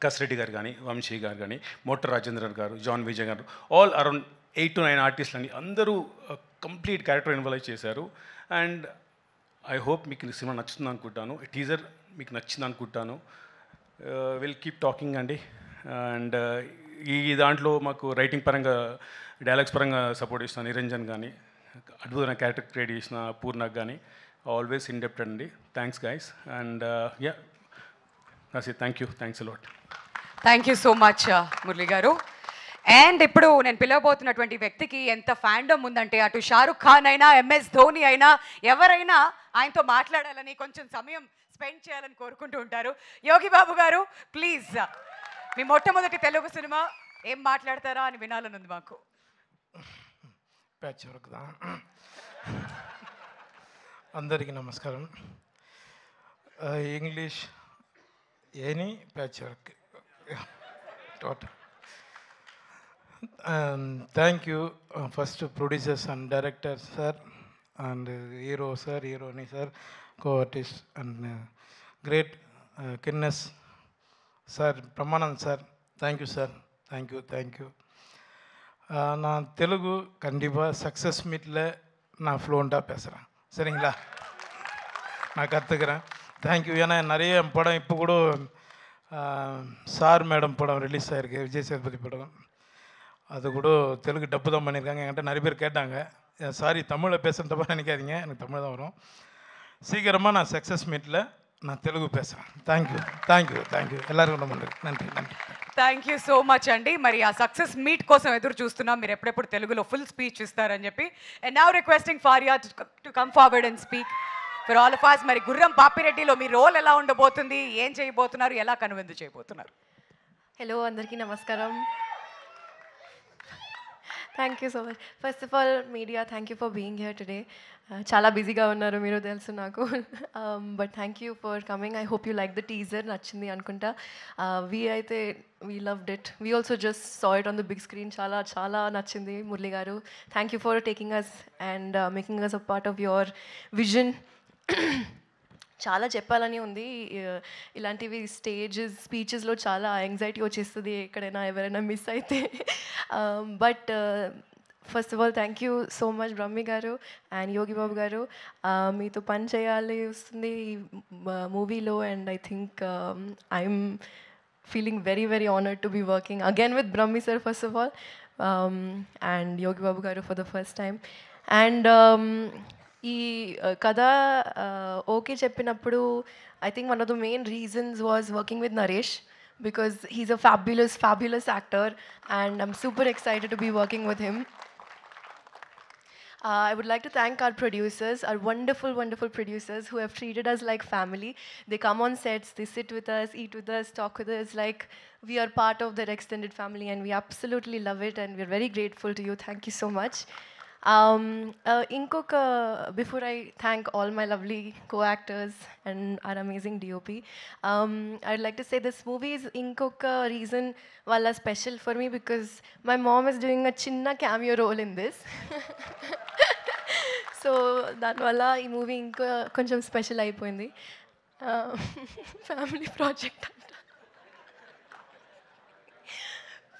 కసిరెడ్డి గారు కానీ, వంశీ గారు కానీ, మోటర్ రాజేంద్రన్ గారు, జాన్ విజయ్ గారు, ఆల్ అరౌండ్ 8 to 9 ఆర్టిస్టులు అని అందరూ కంప్లీట్ క్యారెక్టర్ ఇన్వాల్వ్ చేశారు. అండ్ ఐ హోప్ మీకు ఈ సినిమా నచ్చుతుంది అనుకుంటాను. టీజర్ మీకు నచ్చింది అనుకుంటాను. విల్ కీప్ టాకింగ్ అండి. అండ్ ఈ దాంట్లో మాకు రైటింగ్ పరంగా, డైలాగ్స్ పరంగా సపోర్ట్ చేసిన నిరంజన్ కానీ, అద్భుతమైన క్యారెక్టర్ క్రియేట్ చేసిన పూర్ణకు కానీ ఆల్వేస్ ఇండెప్టెడ్ అండి. Thanks guys. And yeah, thank you. Thanks a lot. Thank you so much Murali గారు. అండ్ ఇప్పుడు నేను పిలవబోతున్నటువంటి వ్యక్తికి ఎంత ఫ్యాండమ్ ఉందంటే, అటు షారుఖ్ ఖాన్ అయినా, MS ధోని అయినా, ఎవరైనా ఆయనతో మాట్లాడాలని, కొంచెం సమయం స్పెండ్ చేయాలని కోరుకుంటూ ఉంటారు. యోగి బాబు గారు ప్లీజ్, మీ మొట్టమొదటి తెలుగు సినిమా ఏం మాట్లాడతారా అని వినాలని ఉంది మాకు. అందరికీ నమస్కారం. English any patch work total. Thank you first producers and director sir and hero sir, హీరోని sir, co artist and great కిన్నెస్ sir, Brahmanand sir, thank you sir, thank you. நான் தெலுங்கு கண்டிப்பாக சக்ஸஸ் மீட்டில் நான் ஃப்ளூவெண்ட்டாக பேசுகிறேன், சரிங்களா? நான் கற்றுக்கிறேன். தேங்க்யூ. ஏன்னா நிறைய படம் இப்போ கூட சார் மேடம் படம் ரிலீஸ் ஆகிருக்கு, விஜய் சேதுபதி படம். அது கூட தெலுங்கு டப்பு தான் பண்ணியிருக்காங்க. என்கிட்ட நிறைய பேர் கேட்டாங்க. சாரி தமிழில் பேசுகிறதப்ப நினைக்காதீங்க, எனக்கு தமிழ் தான் வரும். சீக்கிரமாக நான் சக்ஸஸ் மீட்டில் நான் தெலுங்கு பேசுகிறேன். థ్యాంక్ యూ ఎల్లరికూ నன்றి. థ్యాంక్ యూ సో మచ్ అండి. మరి ఆ సక్సెస్ మీట్ కోసం ఎదురు చూస్తున్నాం. మీరు ఎప్పుడెప్పుడు తెలుగులో ఫుల్ స్పీచ్ ఇస్తారని చెప్పి. And now requesting Faria to come forward and speak for all of us. మరి గుర్రం పాపిరెడ్డిలో మీ రోల్ ఎలా ఉండబోతుంది, ఏం చేయబోతున్నారు, ఎలా కనువిందు చేయబోతున్నారు? హలో, అందరికీ నమస్కారం. Thank you so much. First of all media, thank you for being here today. చాలా బిజీగా ఉన్నారు మీరు, తెలుసు నాకు. But thank you for coming. I hope you like the teaser. నచ్చింది అనుకుంటా. We loved it. We also just saw it on the big screen. చాలా చాలా నచ్చింది మురళి గారు. Thank you for taking us and making us a part of your vision. చాలా చెప్పాలని ఉంది. ఇలాంటివి స్పీచెస్లో చాలా యాంగ్జైటీ వచ్చేస్తుంది ఎక్కడైనా ఎవరైనా మిస్ అయితే. But first of all thank you so much Brahmi గారు అండ్ యోగి బాబు గారు. మీతో పని చేయాలి వస్తుంది ఈ మూవీలో. And I think I'm feeling very very honoured to be working again with Brahmi sir first of all and Yogi Babu గారు for the first time. And ఈ కథ ఓకే చెప్పినప్పుడు I think one of the main reasons was working with Naresh because he's a fabulous actor and I'm super excited to be working with him. I would like to thank our producers, our wonderful producers who have treated us like family. They come on sets, they sit with us, eat with us, talk with us like we are part of their extended family, and we absolutely love it and we're very grateful to you. Thank you so much. Before I thank all my lovely co-actors and our amazing DOP, I'd like to say this movie is inkoka reason wala special for me because my mom is doing a chinna cameo role in this. So that wala ee movie inko koncham special ayipoyindi. Family project anta.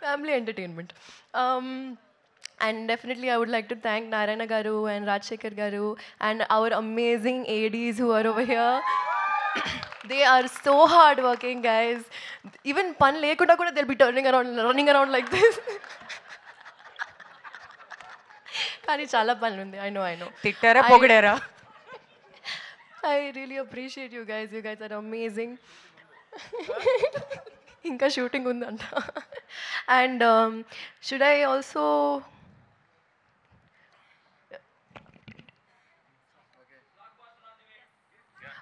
Family entertainment. And definitely I would like to thank Narayana Garu and Rajshekhar Garu and our amazing ADs who are over here. They are so hard working guys. Even pun lekunda kuda they'll be running around like this. Kani chala pun undi. I know. Tittara pogudera. I really appreciate you guys. You guys are amazing. Inka shooting undanta. And should I also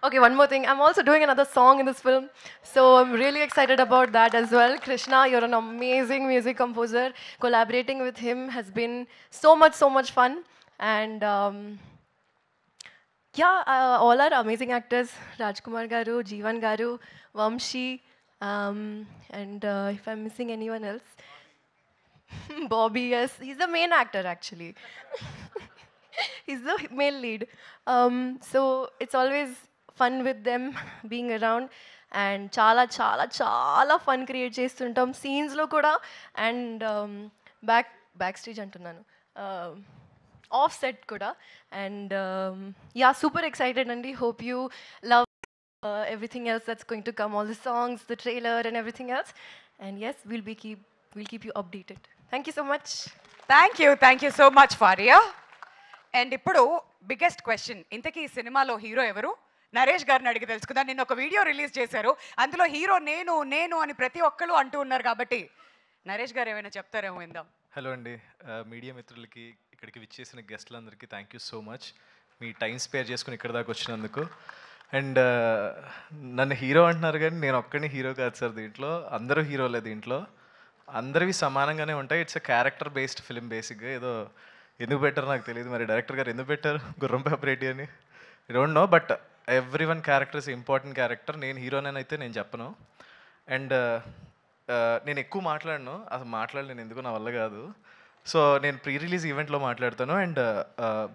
Okay, one more thing. I'm also doing another song in this film. So I'm really excited about that as well. Krishna, you're an amazing music composer. Collaborating with him has been so much fun. And all our amazing actors, Rajkumar Garu, Jeevan Garu, Vamshi, and if I'm missing anyone else, Bobby, yes, he's the main actor actually. He's the male lead. So it's always fun with them being around and చాలా ఫన్ క్రియేట్ చేస్తుంటాం సీన్స్లో కూడా అండ్ బ్యాక్ స్టేజ్ అంటున్నాను ఆఫ్ సెట్ కూడా అండ్ సూపర్ ఎక్సైటెడ్ అండి hope you love everything else that's going to come, all the songs, the trailer and everything else. And yes, we'll keep you updated. Thank you so much. Thank you so much Faria. And ఇప్పుడు బిగ్గెస్ట్ క్వశ్చన్, ఇంతకీ ఈ సినిమాలో హీరో ఎవరు? నరేష్ గారిని అడిగి తెలుసుకుందాం. నిన్న ఒక వీడియో రిలీజ్ చేశారు, అందులో హీరో నేను అని ప్రతి ఒక్కళ్ళు అంటూ ఉన్నారు కాబట్టి నరేష్ గారు ఏమైనా చెప్తారేమో విందాం. హలో అండి, మీడియా మిత్రులకి ఇక్కడికి విచ్చేసిన గెస్ట్లందరికీ థ్యాంక్ యూ సో మచ్ మీ టైం స్పేర్ చేసుకుని ఇక్కడ దాకా వచ్చినందుకు. అండ్ నన్ను హీరో అంటున్నారు కానీ నేను ఒక్కడిని హీరో కాదు సార్. దీంట్లో అందరూ హీరోలే. దీంట్లో అందరివి సమానంగానే ఉంటాయి. It's a character based film బేసిక్గా. ఏదో ఎందుకు పెట్టారు నాకు తెలియదు, మరి డైరెక్టర్ గారు ఎందుకు పెట్టారు గుర్రం పాపిరెడ్డి అని I don't know. But every one character is important character. నేను హీరోనేనైతే నేను చెప్పను. అండ్ నేను ఎక్కువ మాట్లాడను, అసలు మాట్లాడలేను ఎందుకు, నా వల్ల కాదు. సో నేను ప్రీ రిలీజ్ ఈవెంట్లో మాట్లాడతాను. అండ్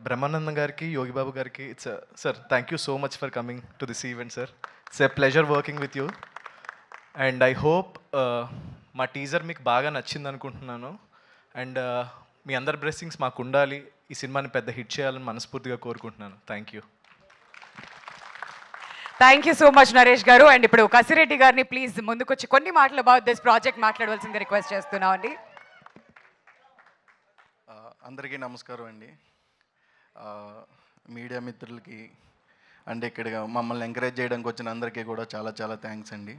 బ్రహ్మానందం గారికి, యోగి బాబు గారికి, it's sir thank you so much for coming to this event sir. It's a pleasure working with you. And I hope మా టీజర్ మీకు బాగా నచ్చింది అనుకుంటున్నాను. అండ్ మీ అందరి బ్లెస్సింగ్స్ మాకు ఉండాలి. ఈ సినిమాని పెద్ద హిట్ చేయాలని మనస్ఫూర్తిగా కోరుకుంటున్నాను. Thank you. Thank you so much Naresh గారు. అండ్ ఇప్పుడు కసిరెడ్డి గారిని ప్లీజ్ ముందుకొచ్చి కొన్ని మాటలు అబౌట్ దిస్ ప్రాజెక్ట్ మాట్లాడవలసిందిగా రిక్వెస్ట్ చేస్తున్నాం అండి. అందరికీ నమస్కారం అండి. మీడియా మిత్రులకి అండ్ ఇక్కడ మమ్మల్ని ఎంకరేజ్ చేయడానికి వచ్చిన అందరికీ కూడా చాలా చాలా థ్యాంక్స్ అండి.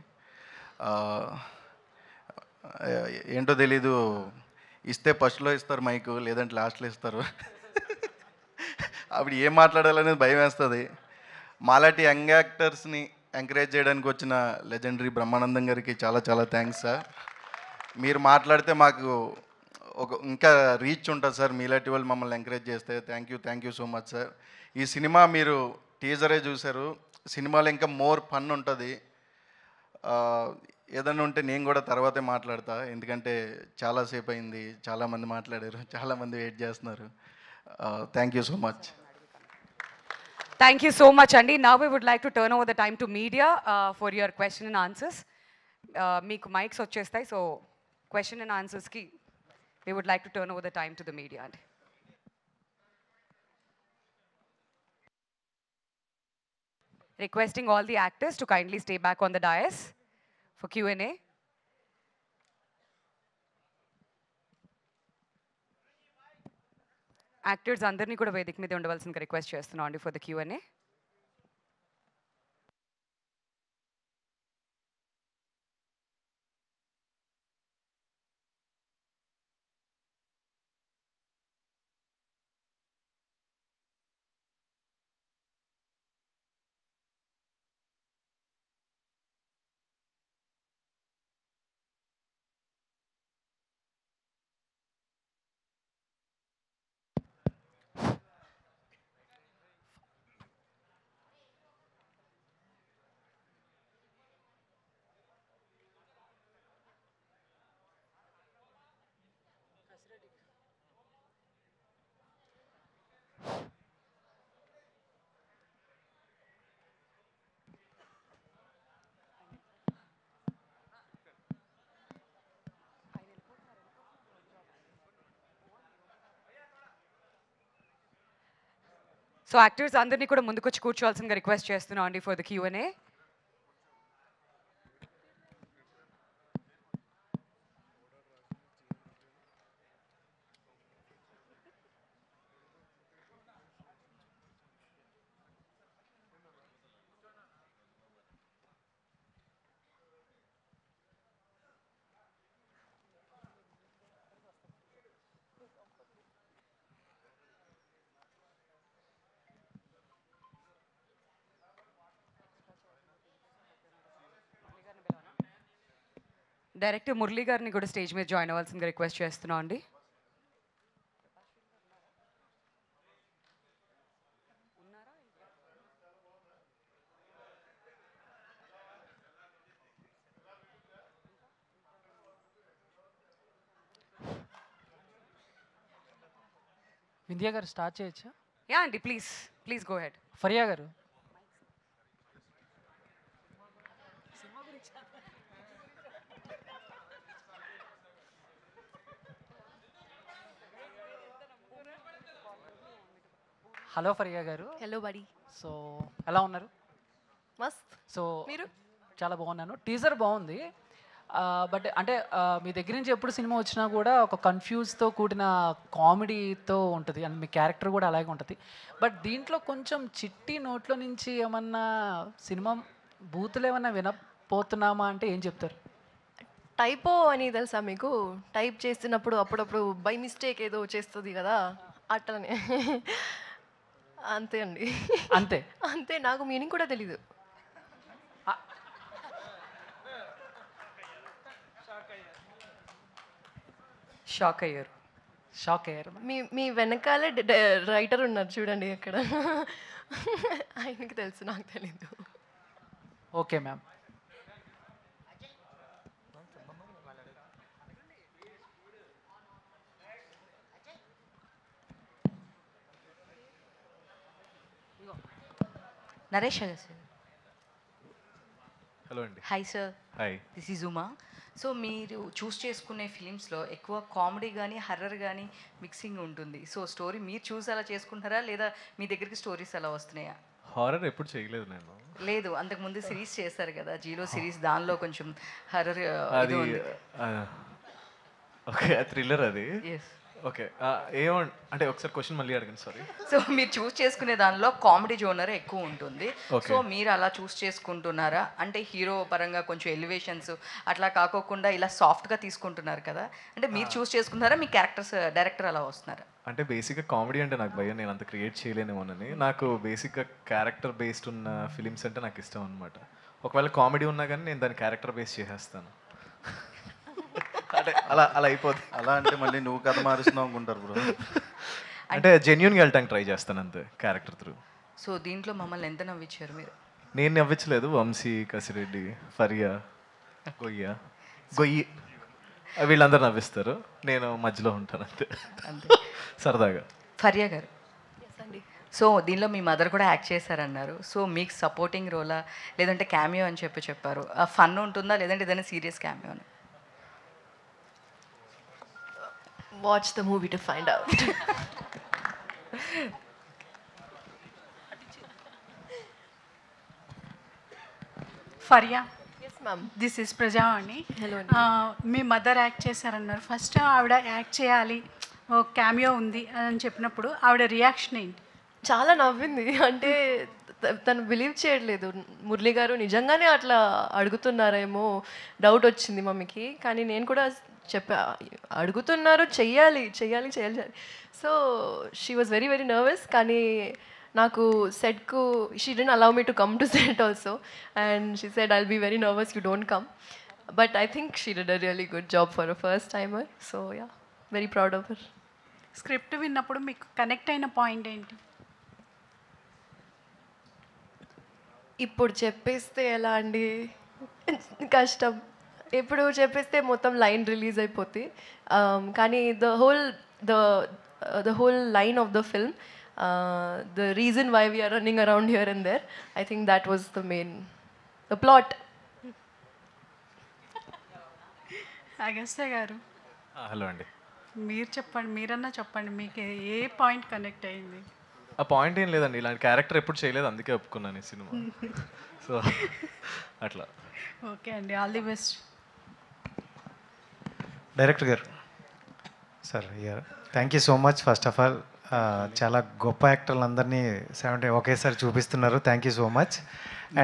ఏంటో తెలీదు, ఇస్తే ఫస్ట్లో ఇస్తారు మైకు, లేదంటే లాస్ట్లో ఇస్తారు. అప్పుడు ఏం మాట్లాడాలనేది భయం వేస్తుంది. మాలాంటి యంగ్ యాక్టర్స్ని ఎంకరేజ్ చేయడానికి వచ్చిన లెజెండరీ బ్రహ్మానందం గారికి చాలా చాలా థ్యాంక్స్ సార్. మీరు మాట్లాడితే మాకు ఇంకా రీచ్ ఉంటుంది సార్, మీలాంటి వాళ్ళు మమ్మల్ని ఎంకరేజ్ చేస్తే. Thank you so much sir. ఈ సినిమా మీరు టీజరే చూశారు, సినిమాలో ఇంకా మోర్ ఫన్ ఉంటుంది. ఏదన్నా ఉంటే నేను కూడా తర్వాతే మాట్లాడతా, ఎందుకంటే చాలాసేపు అయింది, చాలామంది మాట్లాడారు, చాలామంది వెయిట్ చేస్తున్నారు. Thank you so much. Thank you so much, Andy. Now we would like to turn over the time to media for your question and answers. Meeku mics vachestayi, so question and answers ki we would like to turn over the time to the media. Andy. Requesting all the actors to kindly stay back on the dais for Q&A. Actors అందరినీ కూడా వేదిక మీద ఉండవలసిందిగా రిక్వెస్ట్ చేస్తున్నాం అండి for the Q&A. So actors అందరినీ కూడా ముందుకొచ్చి కూర్చోవాల్సిందిగా రిక్వెస్ట్ చేస్తున్నాం అండి for the Q&A. Director Murali గారిని కూడా స్టేజ్ మీద జాయిన్ అవ్వాల్సిందిగా రిక్వెస్ట్ చేస్తున్నాం అండి. వింధ్య గారు స్టార్ట్ చేయొచ్చా? యా అండి, ప్లీజ్ గో హెడ్. ఫరియా గారు. హలో ఫరియా గారు. హలో బడి. సో ఎలా ఉన్నారు? మస్త్. సో మీరు? చాలా బాగున్నాను. టీజర్ బాగుంది, బట్ అంటే మీ దగ్గర నుంచి ఎప్పుడు సినిమా వచ్చినా కూడా ఒక కన్ఫ్యూజ్తో కూడిన కామెడీతో ఉంటుంది, అండ్ మీ క్యారెక్టర్ కూడా అలాగే ఉంటుంది. బట్ దీంట్లో కొంచెం చిట్టి నోట్లో నుంచి ఏమన్నా సినిమా బూతులు ఏమన్నా వినపోతున్నామా అంటే ఏం చెప్తారు? టైపో అని తెలుసా మీకు? టైప్ చేస్తున్నప్పుడు అప్పుడప్పుడు బై మిస్టేక్ ఏదో చేస్తుంది కదా, అట్లనే. అంతే అండి. అంతే అంతే, నాకు మీనింగ్ కూడా తెలీదు. షాక్ అయ్యారు. మీ వెనకాలే రైటర్ ఉన్నారు చూడండి అక్కడ, ఆయనకి తెలుసు, నాకు తెలీదు. Okay ma'am. Naresh sir. Hello అండి. Hi sir. Hi. This is Uma. So మీరు చూస్ చేసుకునే ఫిలిమ్స్లో ఎక్కువ కామెడీ కానీ హర్రర్ కానీ మిక్సింగ్ ఉంటుంది. సో స్టోరీ మీరు చూసి అలా చేసుకుంటారా, లేదా మీ దగ్గరికి స్టోరీస్ అలా వస్తున్నాయా? హారర్ ఎప్పుడు చేయలేదు నేను. లేదు, అంతకుముందు సిరీస్ చేశారు కదా, జీలో సిరీస్, దానిలో కొంచెం హర్రర్ అది ఓకే, థ్రిల్లర్ అది. ఓకే అంటే ఒకసారి క్వశ్చన్ మళ్ళీ అడగండి సారీ. సో మీరు చూస్ చేసుకునే దానిలో కామెడీ జోనర్ ఎక్కువ ఉంటుంది. Okay. సో మీరు అలా చూస్ చేసుకుంటున్నారా? అంటే హీరో పరంగా కొంచెం ఎలివేషన్స్ అట్లా కాకోకుండా ఇలా సాఫ్ట్గా తీసుకుంటున్నారు కదా, అంటే మీరు చూస్ చేసుకుంటున్నారా, మీ క్యారెక్టర్స్ డైరెక్టర్ అలా వస్తున్నారా? అంటే బేసిక్గా కామెడీ అంటే నాకు భయం, నేను అంత క్రియేట్ చేయలేనేమోనని. నాకు బేసిక్గా క్యారెక్టర్ బేస్డ్ ఉన్న ఫిలిమ్స్ అంటే నాకు ఇష్టం అనమాట. ఒకవేళ కామెడీ ఉన్నా కానీ నేను దాన్ని క్యారెక్టర్ బేస్ చేసేస్తాను. అంటే అలా అయిపోద్ది. అలా అంటే మళ్ళీ నువ్వు కథ మారుస్తున్నావు అనుకుంటారు బ్రో. అంటే జెన్యున్గా వెళ్ళటానికి ట్రై చేస్తాను అంతే క్యారెక్టర్ త్రూ. సో దీంట్లో మమ్మల్ని ఎంత నవ్వించారు మీరు? నేను నవ్వించలేదు, వంశీ, కసిరెడ్డి, ఫరియా, గొయ్యి వీళ్ళందరూ నవ్విస్తారు, నేను మధ్యలో ఉంటాను అంతే సరదాగా. ఫరియా గారు, సో దీనిలో మీ మదర్ కూడా యాక్ట్ చేశారన్నారు. సో మీకు సపోర్టింగ్ రోలా లేదంటే క్యామియో అని చెప్పారు, ఫన్ ఉంటుందా లేదంటే ఏదైనా సీరియస్ క్యామియో అని? Watch the movie to find out. Faria, Yes, ma'am. This is Prajavani. Hello. Me mother act చేశారన్నారు. ఫస్ట్ ఆవిడ యాక్ట్ చేయాలి, ఓ క్యామియో ఉంది అని చెప్పినప్పుడు ఆవిడ రియాక్షన్ ఏంటి? చాలా నవ్వింది. అంటే తను బిలీవ్ చేయట్లేదు. మురళి గారు నిజంగానే అట్లా అడుగుతున్నారేమో డౌట్ వచ్చింది మమ్మీకి. కానీ నేను కూడా చెప్పా, అడుగుతున్నారు, చెయ్యాలి. So she was very very nervous. కానీ నాకు సెట్కు she didn't allow me to come to set also and she said I'll be very nervous, you don't come. But I think she did a really good job for a first timer. So yeah, very proud of her. Script విన్నప్పుడు మీకు కనెక్ట్ అయిన పాయింట్ ఏంటి? ఇప్పుడు చెప్పేస్తే ఎలా అండి, కష్టం. ఇప్పుడు చెప్పేస్తే మొత్తం లైన్ రిలీజ్ అయిపోతుంది. కానీ the whole line of the film, the reason why we're running around here and there, I think that was the plot. Agastya గారు, హలో అండి. మీరు చెప్పండి, మీరన్నా చెప్పండి, మీకు ఏ పాయింట్ కనెక్ట్ అయింది? ఆ పాయింట్ ఏం లేదండి, ఇలాంటి క్యారెక్టర్ ఎప్పుడు చేయలేదు, అందుకే ఒప్పుకున్నాను ఈ సినిమా. సో అట్లా. ఓకే అండి, ఆల్ ది బెస్ట్. డైరెక్టర్ గారు sir, thank you so much. First of all చాలా గొప్ప యాక్టర్లందరినీ ఒకేసారి చూపిస్తున్నారు. Thank you so much.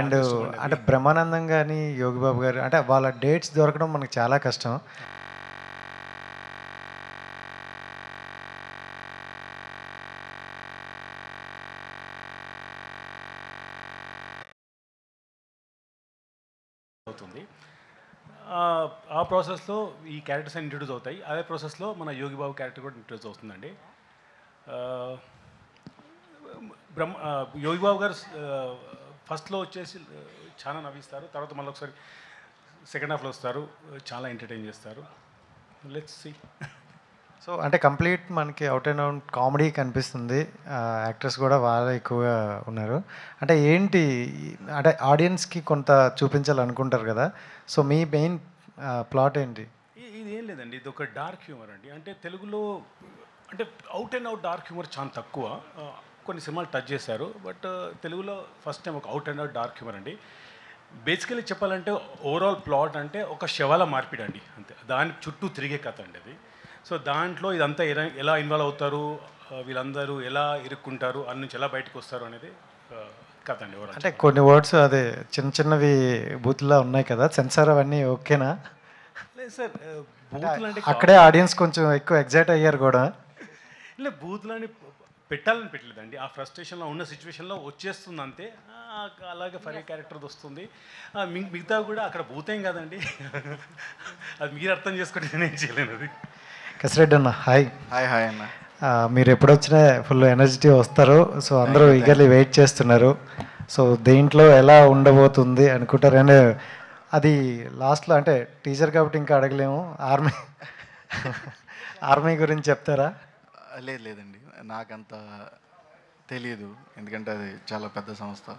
And అంటే బ్రహ్మానందం కానీ యోగిబాబు గారు, అంటే వాళ్ళ డేట్స్ దొరకడం మనకు చాలా కష్టం. అవుతుంది. ఆ ప్రాసెస్లో ఈ క్యారెక్టర్స్ అన్ని ఇంట్రడ్యూస్ అవుతాయి. అదే ప్రాసెస్లో మన యోగిబాబు క్యారెక్టర్ కూడా ఇంట్రడ్యూస్ అవుతుందండి. యోగిబాబు గారు ఫస్ట్లో వచ్చేసి చాలా నవ్విస్తారు, తర్వాత మళ్ళీ ఒకసారి సెకండ్ హాఫ్లో వస్తారు, చాలా ఎంటర్టైన్ చేస్తారు. Let's see. సో అంటే కంప్లీట్ మనకి అవుట్ అండ్ అవుట్ కామెడీ కనిపిస్తుంది. యాక్టర్స్ కూడా వాళ్ళే ఎక్కువగా ఉన్నారు. అంటే ఏంటి, అంటే ఆడియన్స్కి కొంత చూపించాలనుకుంటారు కదా, సో మీ మెయిన్ ప్లాట్ ఏంటి? ఇది ఏం లేదండి, ఇది ఒక డార్క్ హ్యూమర్ అండి. అంటే తెలుగులో అంటే out and out dark humour చాలా తక్కువ, కొన్ని సినిమాలు టచ్ చేశారు. బట్ తెలుగులో ఫస్ట్ టైం ఒక out and out dark humour అండి. బేసికలీ చెప్పాలంటే ఓవరాల్ ప్లాట్ అంటే ఒక శవాల మార్పిడి అండి, అంతే. దాని చుట్టూ తిరిగే కథ అండి అది. సో దాంట్లో ఇదంతా ఎలా ఇన్వాల్వ్ అవుతారు, వీళ్ళందరూ ఎలా ఇరుక్కుంటారు, అన్ని నుంచి ఎలా బయటకు వస్తారు అనేది కథ అండి. అంటే కొన్ని వర్డ్స్ అదే చిన్నవి బూత్లా ఉన్నాయి కదా, సెన్సార్ అవన్నీ ఓకేనా? లేదు సార్, బూతులు అంటే అక్కడే ఆడియన్స్ కొంచెం ఎక్కువ ఎగ్జైట్ అయ్యారు కూడా. లేదు, బూతులని పెట్టాలని పెట్టలేదండి, ఆ ఫ్రస్ట్రేషన్లో ఉన్న సిచ్యువేషన్లో వచ్చేస్తుంది అంతే. అలాగే ఫరీ క్యారెక్టర్ వస్తుంది. మిగతా కూడా అక్కడ భూతేం కాదండి, అది మీరు అర్థం చేసుకుంటే నేనేం చేయలేను. అది కసిరెడ్డి అన్న, హాయ్. హాయ్ అన్న. మీరు ఎప్పుడు వచ్చినా ఫుల్ ఎనర్జిటీ వస్తారు. సో అందరూ ఈగర్లీ వెయిట్ చేస్తున్నారు. సో దేంట్లో ఎలా ఉండబోతుంది అనుకుంటారు. అండ్ అది లాస్ట్లో అంటే టీచర్ కాబట్టి ఇంకా అడగలేము, ఆర్మీ గురించి చెప్తారా? లేదండి, నాకంత తెలియదు, ఎందుకంటే అది చాలా పెద్ద సంస్థ.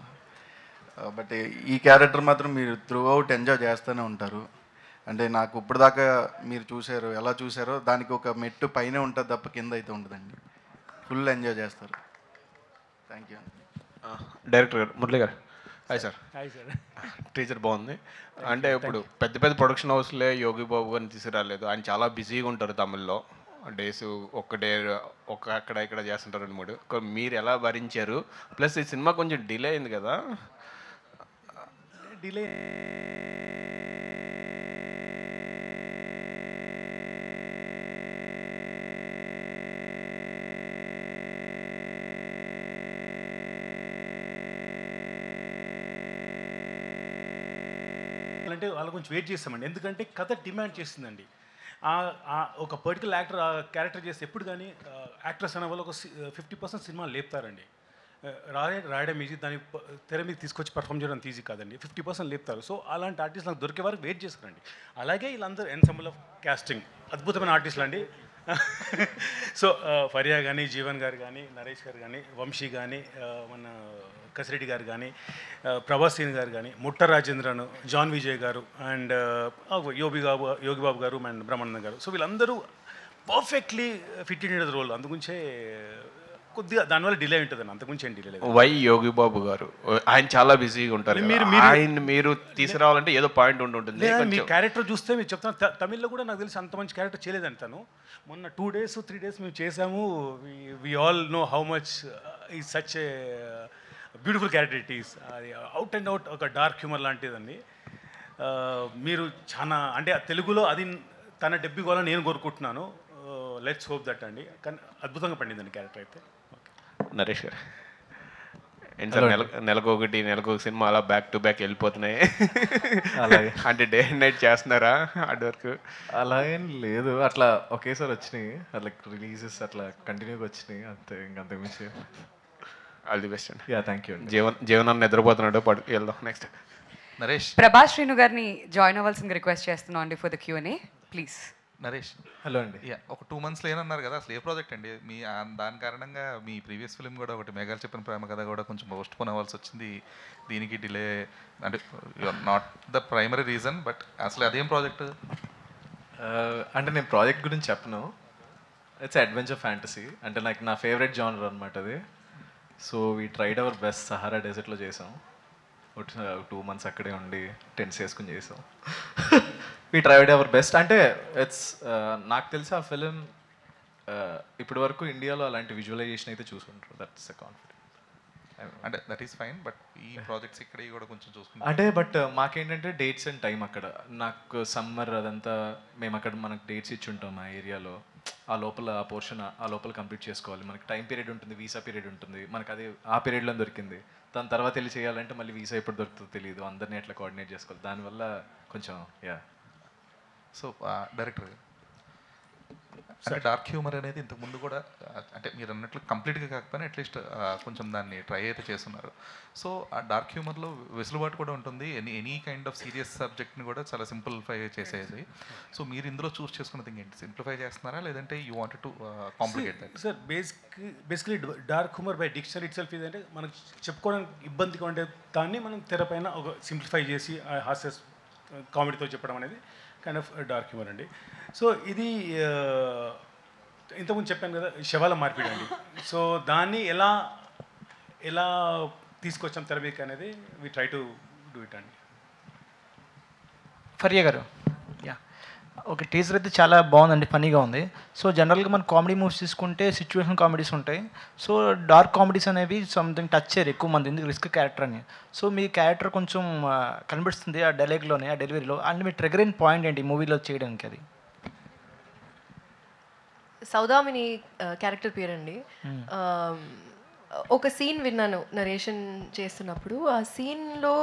బట్ ఈ క్యారెక్టర్ మాత్రం మీరు త్రూ అవుట్ ఎంజాయ్ చేస్తూనే ఉంటారు. అంటే నాకు ఇప్పటిదాకా మీరు చూసారు, ఎలా చూసారో దానికి ఒక మెట్టు పైన ఉంటుంది తప్ప కింద అయితే ఉండదండి. ఫుల్ ఎంజాయ్ చేస్తారు. Thank you. డైరెక్టర్ గారు, మురళి గారు, hi sir. Hi sir. Teacher బాగుంది. అంటే ఇప్పుడు పెద్ద పెద్ద ప్రొడక్షన్ హౌస్లే యోగి బాబు గారిని తీసుకురాలేదు, ఆయన చాలా బిజీగా ఉంటారు తమిళ్లో. డేస్ అక్కడ ఇక్కడ చేస్తుంటారు 2-3. మీరు ఎలా భరించారు? ప్లస్ ఈ సినిమా కొంచెం డిలే అయింది కదా. డిలే అంటే వాళ్ళ కొంచెం వెయిట్ చేస్తామండి, ఎందుకంటే కథ డిమాండ్ చేస్తుందండి. ఒక పర్టికులర్ యాక్టర్ ఆ క్యారెక్టర్ చేస్తే ఎప్పుడు కానీ యాక్టర్స్ అనే వాళ్ళు ఒక 50% సినిమా లేపుతారండి. రాయడం ఈజీ, దాన్ని తెర మీద తీసుకొచ్చి పర్ఫామ్ చేయడం ఈజీ కాదండి. 50% లేపుతారు. సో అలాంటి ఆర్టిస్ట్ నాకు దొరికే వరకు వెయిట్ చేస్తారండి. అలాగే వీళ్ళందరూ ఎన్సెంబుల్ ఆఫ్ కాస్టింగ్ అద్భుతమైన ఆర్టిస్టులు అండి. సో ఫరియా కానీ, జీవన్ గారు కానీ, నరేష్ గారు కానీ, వంశీ కానీ, మన కసిరెడ్డి గారు కానీ, ప్రభాసీన్ గారు కానీ, ముట్ట రాజేంద్రను, జాన్ విజయ్ గారు అండ్ యోగిబాబు గారు అండ్ బ్రహ్మానందం గారు. సో వీళ్ళందరూ perfectly fit in the role. అందుగురించే కొద్దిగా దానివల్ల డిలే ఉంటుంది, అంతకుమించి ఏం డిలే లేదు. వై యోగి బాబు గారు? ఆయన చాలా బిజీగా ఉంటారు. మీరు తీసుకురావాలంటే ఏదో పాయింట్ ఉంటుంది. మీ క్యారెక్టర్ చూస్తే మీరు చెప్తాను, తమిళ్లో కూడా నాకు తెలిసి అంత మంచి క్యారెక్టర్ చేయలేదని తను. మొన్న 2 days 3 days మేము చేసాము. We all know how much is such a beautiful character it is. అది అవుట్ అండ్ అవుట్ ఒక డార్క్ హ్యూమర్ లాంటిదండి. మీరు చాలా అంటే తెలుగులో అది తన డెబ్యూ కావాలని నేను కోరుకుంటున్నాను. లెట్స్ హోప్ దట్ అండి. కానీ అద్భుతంగా పండిందండి క్యారెక్టర్ అయితే. నరేష్ గారు ఏంటి సార్, నెలకు ఒక సినిమా అలా బ్యాక్ టు బ్యాక్ వెళ్ళిపోతున్నాయి. అలాగే అంటే డే అండ్ నైట్ చేస్తున్నారా హార్డ్ వర్క్? అలా ఏం లేదు, అట్లా ఒకేసారి వచ్చినాయి, అట్లా రిలీజెస్ అట్లా కంటిన్యూగా వచ్చినాయి అంతే, ఇంకంతకు మించి. ఆల్ ది బెస్ట్ అండి. యా థ్యాంక్ యూ అండి. జీవనాన్ని నిద్రపోతున్నాడు, వెళ్దాం నెక్స్ట్. నరేష్, ప్రభాస్ శ్రీను గారిని జాయిన్ అవ్వాల్సింది రిక్వెస్ట్ చేస్తున్నాం అండి for the Q&A please. Naresh hello అండి. ఒక 2 months లేనన్నారు కదా, అసలు ఏ ప్రాజెక్ట్ అండి మీ? దాని కారణంగా మీ ప్రీవియస్ ఫిల్మ్ కూడా ఒకటి మేఘాలు చెప్పిన ప్రేమ కథ కూడా కొంచెం పోస్ట్ పోన్ అవ్వాల్సి వచ్చింది. దీనికి డిలే అంటే not the primary reason, but అసలు అదేం ప్రాజెక్ట్? అంటే నేను ప్రాజెక్ట్ గురించి చెప్పను. ఇట్స్ అడ్వెంచర్ ఫ్యాంటసీ, అంటే నాకు నా ఫేవరెట్ జానర్ అనమాట అది. So we tried our best. Sahara డెజర్ట్లో చేసాం, 2 months అక్కడే ఉండి టెంట్స్ వేసుకుని చేసాం. We tried our best. అంటే ఇట్స్ నాకు తెలిసి ఆ ఫిలిం ఇప్పటి వరకు ఇండియాలో అలాంటి విజువలైజేషన్ అయితే చూసుకుంటారు. That's a confident. అంటే దట్ ఈస్ ఫైన్, బట్ ఈ ప్రాజెక్ట్స్ ఇక్కడ కూడా కొంచెం చూసుకుంటాం. అంటే బట్ మాకేంటంటే డేట్స్ అండ్ టైం అక్కడ నాకు సమ్మర్ అదంతా మేము అక్కడ మనకు డేట్స్ ఇచ్చి ఉంటాం ఆ ఏరియాలో. ఆ లోపల ఆ పోర్షన్ ఆ లోపల కంప్లీట్ చేసుకోవాలి. మనకి టైం పీరియడ్ ఉంటుంది, వీసా పీరియడ్ ఉంటుంది. మనకు అది ఆ పీరియడ్లో దొరికింది. దాని తర్వాత వెళ్ళి చేయాలంటే మళ్ళీ వీసా ఎప్పుడు దొరుకుతుందో తెలియదు. అందరినీ ఎట్లా కోఆర్డినేట్ చేసుకోవాలి, దానివల్ల కొంచెం యా. సో డైరెక్టర్ అంటే డార్క్ హ్యూమర్ అనేది ఇంతకు ముందు కూడా అంటే మీరు అన్నట్లు కంప్లీట్గా కాకపోయినా అట్లీస్ట్ కొంచెం దాన్ని ట్రై అయితే చేస్తున్నారు. సో ఆ డార్క్ హ్యూమర్లో వెసులుబాటు కూడా ఉంటుంది. ఎనీ కైండ్ ఆఫ్ సీరియస్ సబ్జెక్ట్ని కూడా చాలా సింప్లిఫై చేసేది. సో మీరు ఇందులో చూస్ చేసుకున్న థింగ్ ఏంటి? సింప్లిఫై చేస్తున్నారా లేదంటే you wanted to complicate that? Sir basically dark humour by dictionary it self అంటే మనకు చెప్పుకోవడానికి ఇబ్బందిగా ఉండే దాన్ని మనం తెరపైన ఒక సింప్లిఫై చేసి హాస్య కామెడీతో చెప్పడం అనేది కైండ్ ఆఫ్ డార్క్ హ్యూమర్ అండి. సో ఇది ఇంతకుముందు చెప్పాను కదా, శవాల మార్పిడి అండి. సో దాన్ని ఎలా తీసుకొచ్చాం తెరపైకి అనేది we try to do it అండి. ఫరియా గారు, యా ఓకే, టీజర్ అయితే చాలా బాగుందండి, ఫనీగా ఉంది. సో జనరల్గా మన కామెడీ మూవీస్ తీసుకుంటే సిచ్యువేషన్ కామెడీస్ ఉంటాయి. సో డార్క్ కామెడీస్ అనేవి సంథింగ్ టచ్ చేయరు ఎక్కువ మంది, ఎందుకు రిస్క్ క్యారెక్టర్ అని. సో మీ క్యారెక్టర్ కొంచెం కనిపిస్తుంది ఆ డైలాగ్లోనే, ఆ డెలివరీలో. అండ్ మీ ట్రిగర్ ఇన్ పాయింట్ ఏంటి మూవీలో చేయడానికి? అది సౌదామిని క్యారెక్టర్ పేరండి. ఒక సీన్ విన్నాను నరేషన్ చేస్తున్నప్పుడు. ఆ సీన్లో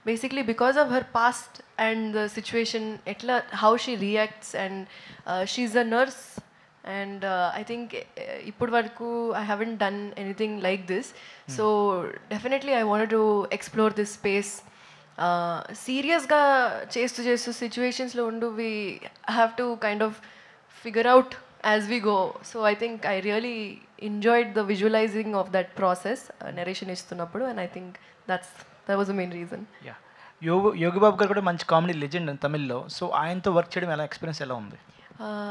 basically because of her past and the situation, ఎట్లా how she reacts and she a nurse and I think ఇప్పటి వరకు I haven't done anything like this. So definitely I wanted to explore this space. సీరియస్గా చేస్తూ సిచ్యువేషన్స్లో ఉండు we have to kind of figure out as we go. So I think I really enjoyed the visualizing of that process, narration istunnappudu, and I think that was the main reason. Yeah, యోగి బాబు గారు కూడా మంచి కామెడీ లెజెండ్ తమిళ్లో. సో ఆయనతో వర్క్ చేయడం ఎలా, ఎక్స్పీరియన్స్ ఎలా ఉంది?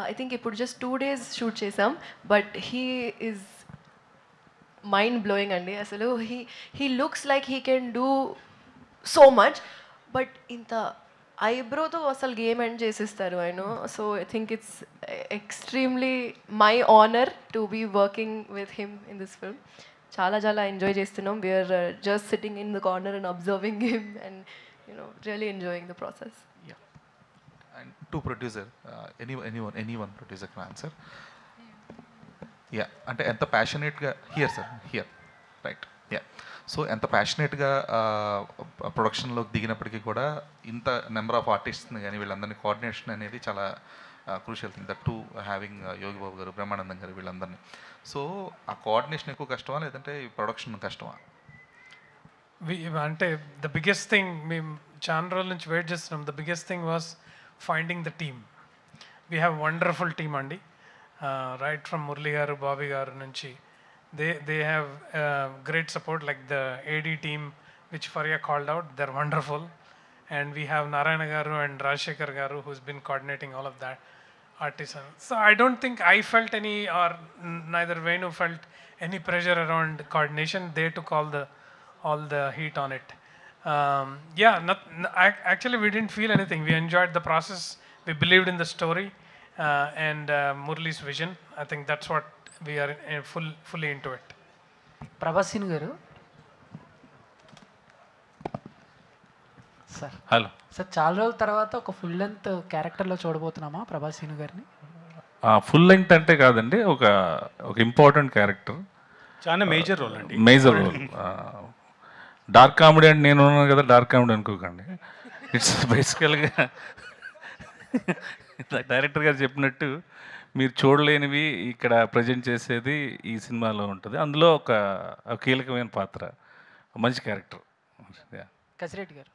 I think ఇప్పుడు just 2 days షూట్ చేసాం, but he is mind blowing అండి. అసలు he looks like he can do so much, but ఇంత ఐబ్రోతో అసలు గేమ్ ఎండ్ చేసిస్తారు ఆయన. So I think it's extremely my honour to be working with him in this film. చాలా ఎంజాయ్ చేస్తున్నాం. We're just sitting in the corner and observing him and really enjoying the process. And to producer, anyone producer can answer. Yeah, అంటే ఎంత ప్యాషనేట్గా here sir here right yeah. So ఎంత ప్యాషనేట్గా ప్రొడక్షన్లోకి దిగినప్పటికీ కూడా ఇంత నెంబర్ ఆఫ్ ఆర్టిస్ట్ని కానీ వీళ్ళందరినీ కోఆర్డినేషన్ అనేది చాలా crucial thing. That to having Yogi Babu గారు, బ్రహ్మానందం గారు, వీళ్ళందరినీ. సో ఆ కోఆర్డినేషన్ ఎక్కువ కష్టమా లేదంటే ప్రొడక్షన్ కష్టమా? అంటే ద బిగ్గెస్ట్ థింగ్ మేము చాలా రోజుల నుంచి వెయిట్ చేస్తున్నాం. The biggest thing was finding the team. We have wonderful team అండి. రైట్ ఫ్రమ్ మురళి గారు, బాబీ గారు నుంచి they have great support, like the AD team which Faria called out. They're wonderful. And we have Narayana garu and Rajshekhar garu who's been coordinating all of that artisan. So I don't think I felt any, or neither Venu felt any pressure around coordination. They took all the heat on it. Actually we didn't feel anything. We enjoyed the process. We believed in the story and Murli's vision. I think that's what we are fully into it. ప్రభాసిన్ గారు సార్. హలో సార్, చాలా రోజుల తర్వాత ఒక ఫుల్ లెంత్ క్యారెక్టర్లో చూడబోతున్నామా ప్రభాసిన్ గారిని? ఫుల్ లెంగ్త్ అంటే కాదండి, ఒక ఇంపార్టెంట్ క్యారెక్టర్, చాలా మేజర్ రోల్ అండి. Major role. డార్క్ కామెడీ అంటే నేను ఉన్నాను కదా, డార్క్ కామెడీ అనుకోకండి. ఇట్స్ బేసికల్గా డైరెక్టర్ గారు చెప్పినట్టు మీరు చూడలేనివి ఇక్కడ ప్రజెంట్ చేసేది ఈ సినిమాలో ఉంటుంది. అందులో ఒక కీలకమైన పాత్ర, మంచి క్యారెక్టర్. కసిరెడ్డి గారు,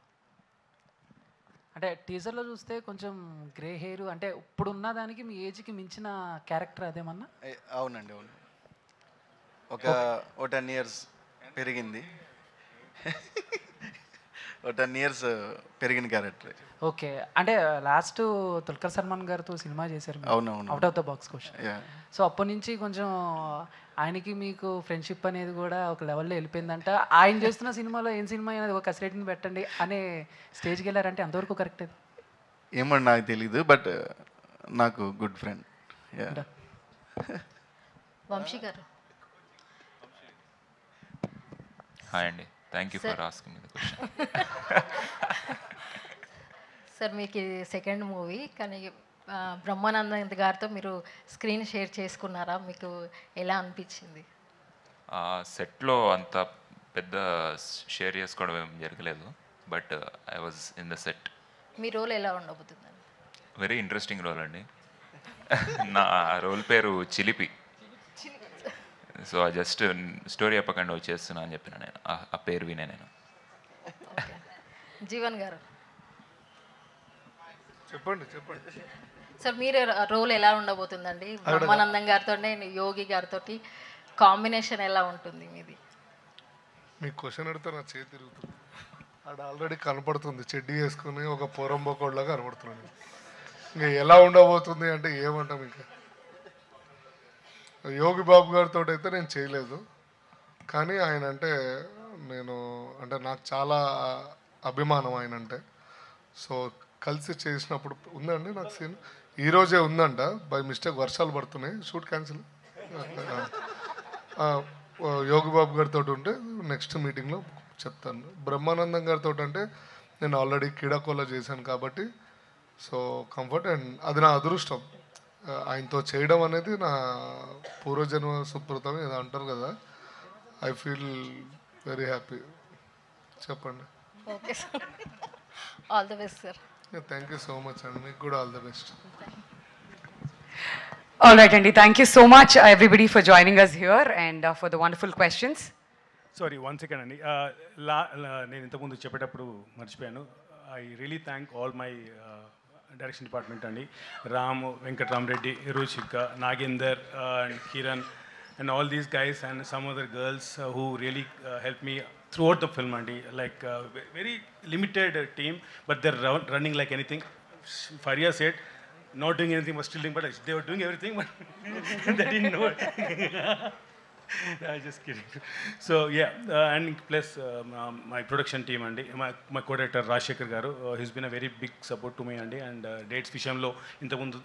అంటే టీజర్లో చూస్తే కొంచెం గ్రే హెయిర్, అంటే ఇప్పుడు ఉన్న దానికి మీ ఏజ్కి మించిన క్యారెక్టర్ అదేమన్నా? అవునండి, అవును. ఒక 10 years పెరిగింది. ఒక 10 years పెరిగిన క్యారెక్టర్. ఓకే, అంటే లాస్ట్ దుల్కర్ సల్మాన్ గారితో సినిమా చేశారు. అవునవును, out of the box question. So అప్పటి నుంచి కొంచెం ఆయనకి మీకు ఫ్రెండ్షిప్ అనేది కూడా ఒక లెవెల్లో వెళ్ళిపోయిందంట. ఆయన చేస్తున్న సినిమాలో ఏం సినిమా అయినా ఒక కసిరెడ్డిని పెట్టండి అనే స్టేజ్కి వెళ్ళారంటే అంతవరకు కరెక్ట్ అది? ఏమో నాకు తెలీదు, బట్ నాకు గుడ్ ఫ్రెండ్. వంశీ గారు. హాయ్ అండి, thank you for asking me the question. Sir, మీకు ఇది సెకండ్ మూవీ, కానీ బ్రహ్మానందం గారితో మీరు స్క్రీన్ షేర్ చేసుకున్నారా? మీకు ఎలా అనిపించింది? సెట్లో అంత పెద్ద షేర్ చేసుకోవడం ఏం జరగలేదు, but I was in the set. మీ రోల్ ఎలా ఉండబోతుందండి? వెరీ ఇంట్రెస్టింగ్ రోల్ అండి. నా రోల్ పేరు చిలిపి. సో జస్ట్ స్టోరీ చెప్పకుండా వచ్చేస్తున్నా అని చెప్పిన నేను, ఆ పేరు వినే నేను. జీవన్ గారు చెప్పండి. సార్, మీరు రోల్ ఎలా ఉండబోతుందండి? బ్రహ్మానందం గారితో, యోగి గారితో కాంబినేషన్ ఎలా ఉంటుంది మీది? మీ క్వశ్చన్ అడిగితే నా చేతి తిరుగుతుంది. ఆడ ఆల్రెడీ కనపడుతుంది, చెడ్డీ వేసుకుని ఒక పోరంబోకోడ్లాగా కనపడుతున్నాను. ఇంకా ఎలా ఉండబోతుంది అంటే ఏమంటాం. ఇంకా యోగి బాబు గారితో అయితే నేను చేయలేదు, కానీ ఆయన అంటే నాకు చాలా అభిమానం ఆయన అంటే. సో కలిసి చేసినప్పుడు ఉందండి నాకు సీన్. ఈరోజే ఉందంట, బై మిస్టేక్ వర్షాలు పడుతున్నాయి, షూట్ క్యాన్సిల్. యోగి బాబు గారితో ఉంటే నెక్స్ట్ మీటింగ్లో చెప్తాను. బ్రహ్మానందం గారితో అంటే నేను ఆల్రెడీ కిడాకోలో చేశాను కాబట్టి సో కంఫర్ట్, అండ్ అది నా అదృష్టం. ఆయనతో చేయడం అనేది నా పూర్వజన్మ సుకృతం ఏదో అంటారు కదా. I feel very happy. చెప్పండి. Okay sir, all the best sir. Thank you so much అండి, మీకు కూడా all the best. All right, Andy, thank you so much everybody for joining us here and for the wonderful questions. Sorry, 1 second అండి. నేను ఇంతకుముందు చెప్పేటప్పుడు మర్చిపోయాను. I really thank all my direction department అండి. Ram, Venkatrama Reddy, Ruchika, Nagender and Kiran and all these guys and some other girls who really helped me throughout the film అండి. Like very limited team, but they're running like anything. Faria said not doing anything but still doing, but they were doing everything, but they didn't know it. Just kidding. So yeah, and plus my production team and my co-director Rajshekhar garu, he's been a very big support to me and dates విషయంలో ఇంతకుముందు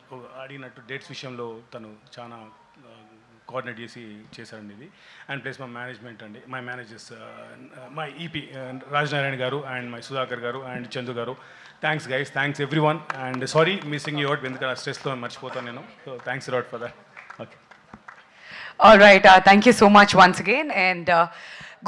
అడిగినట్టు డేట్స్ విషయంలో తను చాలా కోఆర్డినేట్ చేశారండి ఇది. అండ్ ప్లస్ మా మేనేజ్మెంట్ అండి, my managers, my EP Rajanarayana గారు అండ్ మై సుధాకర్ గారు అండ్ చందు గారు. Thanks guys, thanks everyone. And sorry missing you out, ఎందుకంటే ఆ స్ట్రెస్తో మర్చిపోతాను నేను. So thanks lot for that. Okay. All right, thank you so much once again. And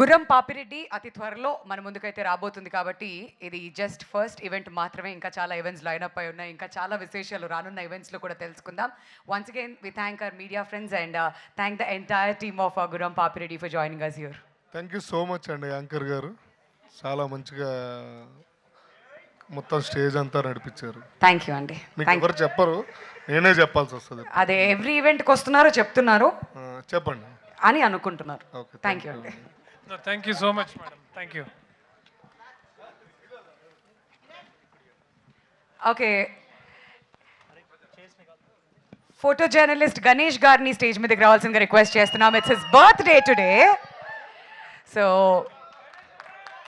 Gurram Papireddy అతి త్వరలో మన ముందుకైతే రాబోతుంది కాబట్టి ఇది జస్ట్ ఫస్ట్ ఈవెంట్ మాత్రమే. ఇంకా చాలా ఈవెంట్స్ లైనప్ అయి ఉన్నాయి, ఇంకా చాలా విశేషాలు రానున్న ఈవెంట్స్లో కూడా తెలుసుకుందాం. Once again we thank our media friends and thank the entire team of Gurram Papireddy for joining us here. Thank you so much అండి యాంకర్ గారు, చాలా మంచిగా మొత్తం స్టేజ్ అంతా నడిపించారు. థ్యాంక్ యూ అండి. మీకు ఎవరు చెప్పరు, నేనే చెప్పాల్సి వస్తుంది. అదే ఎవ్రీ ఈవెంట్కి వస్తున్నారు చెప్తున్నారు చెప్పండి అని అనుకుంటున్నారు. థ్యాంక్ యూ అండి. Thank you so much madam, thank you. Okay, photo journalist Ganesh గారిని స్టేజ్ మీదకి రావాల్సిందిగా రిక్వెస్ట్ చేస్తున్నాం. It's his birthday today. So